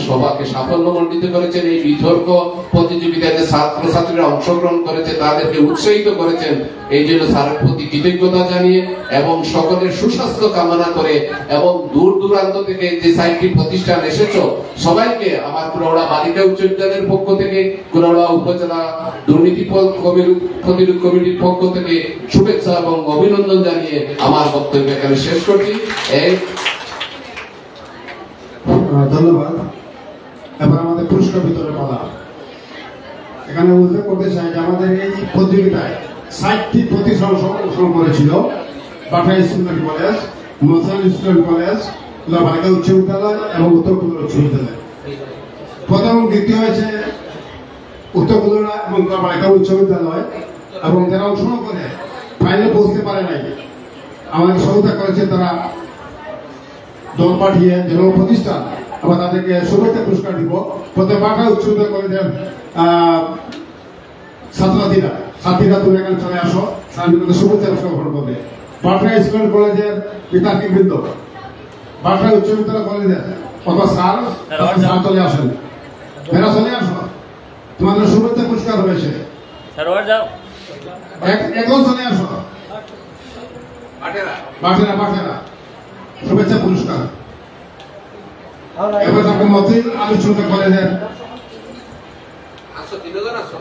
সভাকে সাফল্যমণ্ডিত করেছেন। এই বিতর্ক প্রতিযোগিতাতে ছাত্রছাত্রীরা অংশগ্রহণ করেছে, তাদেরকে উৎসাহিত করেছেন। এই জন্য স্যারের প্রতি কৃতজ্ঞতা জানিয়ে এবং সকলের সুস্বাস্থ্য কামনা করে এবং দূর দূরান্ত থেকে যে 4টি প্রতিষ্ঠান এসেছো, সবাইকে আমার কুলাউড়া বালিকা উচ্চ বিদ্যালয়ের পক্ষ থেকে, কুলাউড়া উপজেলা দুর্নীতি প্রতিরোধ কমিটির পক্ষ থেকে শুভেচ্ছা এবং অভিনন্দন জানিয়ে আমার বক্তব্য এখানে শেষ করছি। ধন্যবাদ। এবার আমাদের পুরস্কার বিতরণের পালা। এখানে উল্লেখ করতে চাই যে আমাদের এই প্রতিযোগিতায় 60টি প্রতিষ্ঠান অংশগ্রহণ করেছিল। বাটা স্টুডেন্ট কলেজ, মসল স্টুডেন্ট কলেজ, বালিকা উচ্চ বিদ্যালয় এবং উত্তর কুলাউড়া উচ্চ বিদ্যালয়। প্রথম দ্বিতীয় হয়েছে উত্তর কুলাউড়া এবং বালিকা উচ্চ বিদ্যালয় এবং যারা অংশগ্রহণ করে ফাইনালে পৌঁছতে পারে নাই, আমাদের সহায়তা করেছে তারা দল পাঠিয়ে যেন প্রতিষ্ঠান, আবার তাদেরকে শুভেচ্ছা পুরস্কার দিব। প্রথমে বাটা উচ্চ বিদ্যালয় কলেজের ছাত্রীরা তুমি এখানে চলে আসো, শুভেচ্ছা পুরস্কার গ্রহণ করবে। বাটা স্কুল কলেজের বিদ্যার্থী বৃন্দ, বাটা উচ্চ বিদ্যালয় কলেজের অথবা স্যার চলে আসেন, এরা চলে আসো, তোমাদের শুভেচ্ছা পুরস্কার রয়েছে। একজন চলে আসো, বাটেরা শুভেচ্ছা পুরস্কার। এবার তাকে মতিন আলোচনা কলেজের আসো তিনজন আসো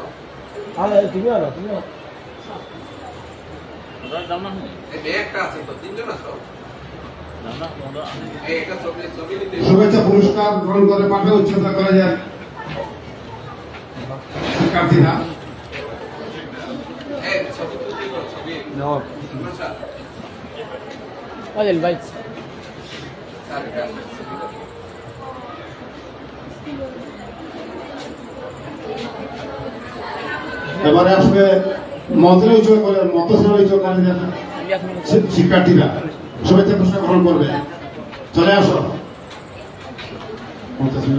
এই একটা আছে তো তিনজন আসো এই একটা ছবি নিতে শুভেচ্ছা পুরস্কার গ্রহণ করে পাঠে উচ্চতা কলেজের শিক্ষার্থীরা এই ছবি তুলতে ছবি No. নমস্কার Oye, el Bites. এবারে আসবে মন্ত্রী উচ্চতা কলেজ মতশ্রী উচ্চতা কলেজের শিক্ষার্থীরা শুভেচ্ছা পুরস্কার গ্রহণ করবে চলে আসো মতশ্রী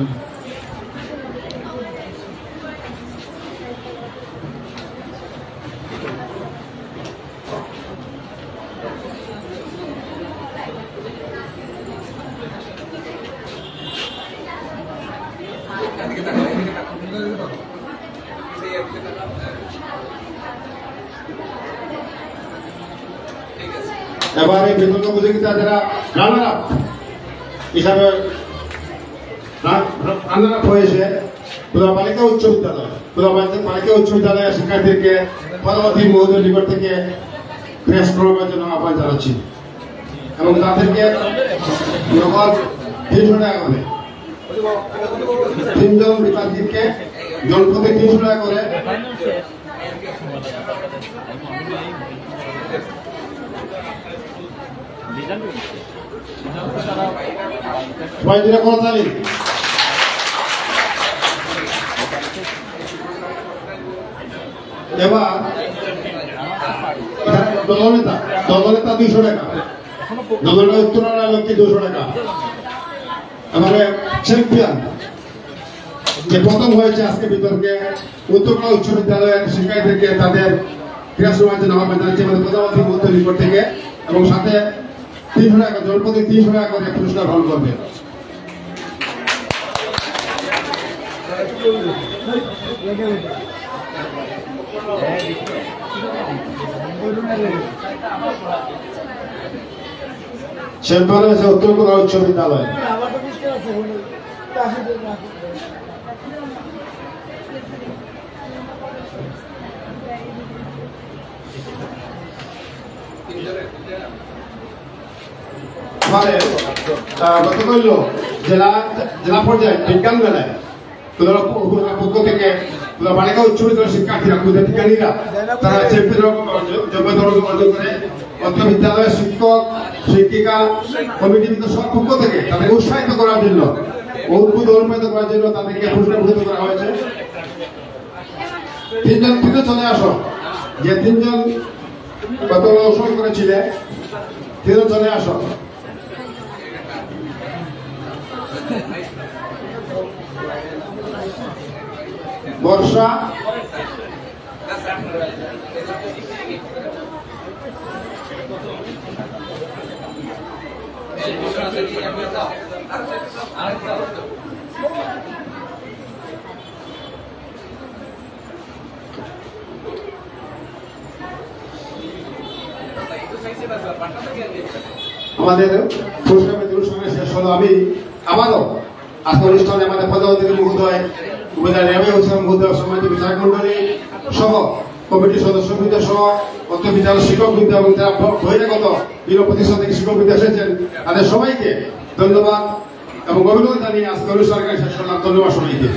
এদিকে তাকাও এদিকে তাকাও সেই এদিকে তাকাও ঠিক আছে এবার এই বিতর্ক প্রতিযোগিতা যারা রানার আপ হিসাবে রানার আপ হয়েছে পুরা বালিকা উচ্চ বিদ্যালয় পুরা বালিকা উচ্চ বিদ্যালয়ের শিক্ষার্থীদেরকে পরবর্তী মহোদয়ের নিকট থেকে ক্রেশ প্রোগ্রামের জন্য আহ্বান জানাচ্ছি এবং তাদেরকে নগদ 300 টাকা করে তিনজন বিদ্যার্থীকে জনপ্রতি 300 টাকা করে সবাই দিনে করতালি এবার দলনেতা 200 টাকা দলনেতা উত্তরণের লক্ষ্যে 200 টাকা এবারে চ্যাম্পিয়ন যে প্রথম হয়েছে আজকে বিতর্কে উত্তরপাড়া উচ্চ বিদ্যালয়ের শিক্ষার্থীদেরকে তাদের ক্রীড়া সমাজে আহ্বান জানাচ্ছি আমাদের প্রধানমন্ত্রী মন্ত্রীর নিকট থেকে এবং সাথে 300 টাকা জনপ্রতি 300 টাকা করে পুরস্কার গ্রহণ করবে চ্যাম্পিয়ন হয়েছে উত্তরপাড়া উচ্চ বিদ্যালয় গতকাল জেলা পর্যায়ে বিজ্ঞান মেলায় পক্ষ থেকে বালিকা উচ্চ বিদ্যালয়ের শিক্ষার্থীরা বিজ্ঞানীরা তারা চ্যাম্পিয়ন অর্জন করে অর্থ বিদ্যালয়ের শিক্ষক শিক্ষিকা কমিটি সব পক্ষ থেকে তাদেরকে উৎসাহিত করার জন্য অনুপ্রাণিত করার জন্য তাদেরকে পুরস্কার প্রদান করা হয়েছে তিনজন চলে আসো যে তিনজন গত অংশগ্রহণ করেছিলেন তিনজন চলে আসো বর্ষা আমাদের পুরস্কার অনুষ্ঠানে শেষ হলো আমি আবারও আজকে অনুষ্ঠানে আমাদের প্রধানমন্ত্রী মহোদয় উপজেলা রেলওয়ে অফিসার মহোদয় সম্মানিত বিচারক মন্ডলী সহ কমিটির সদস্যবৃন্দ সহ অর্থ বিদ্যালয় শিক্ষকবৃন্দ এবং যারা বহিরাগত বিভিন্ন প্রতিষ্ঠান থেকে শিক্ষকবৃন্দ এসেছেন তাদের সবাইকে ধন্যবাদ এবং অভিনন্দন জানিয়ে আজকে অনুষ্ঠানকে শেষ করলাম। ধন্যবাদ সবাইকে।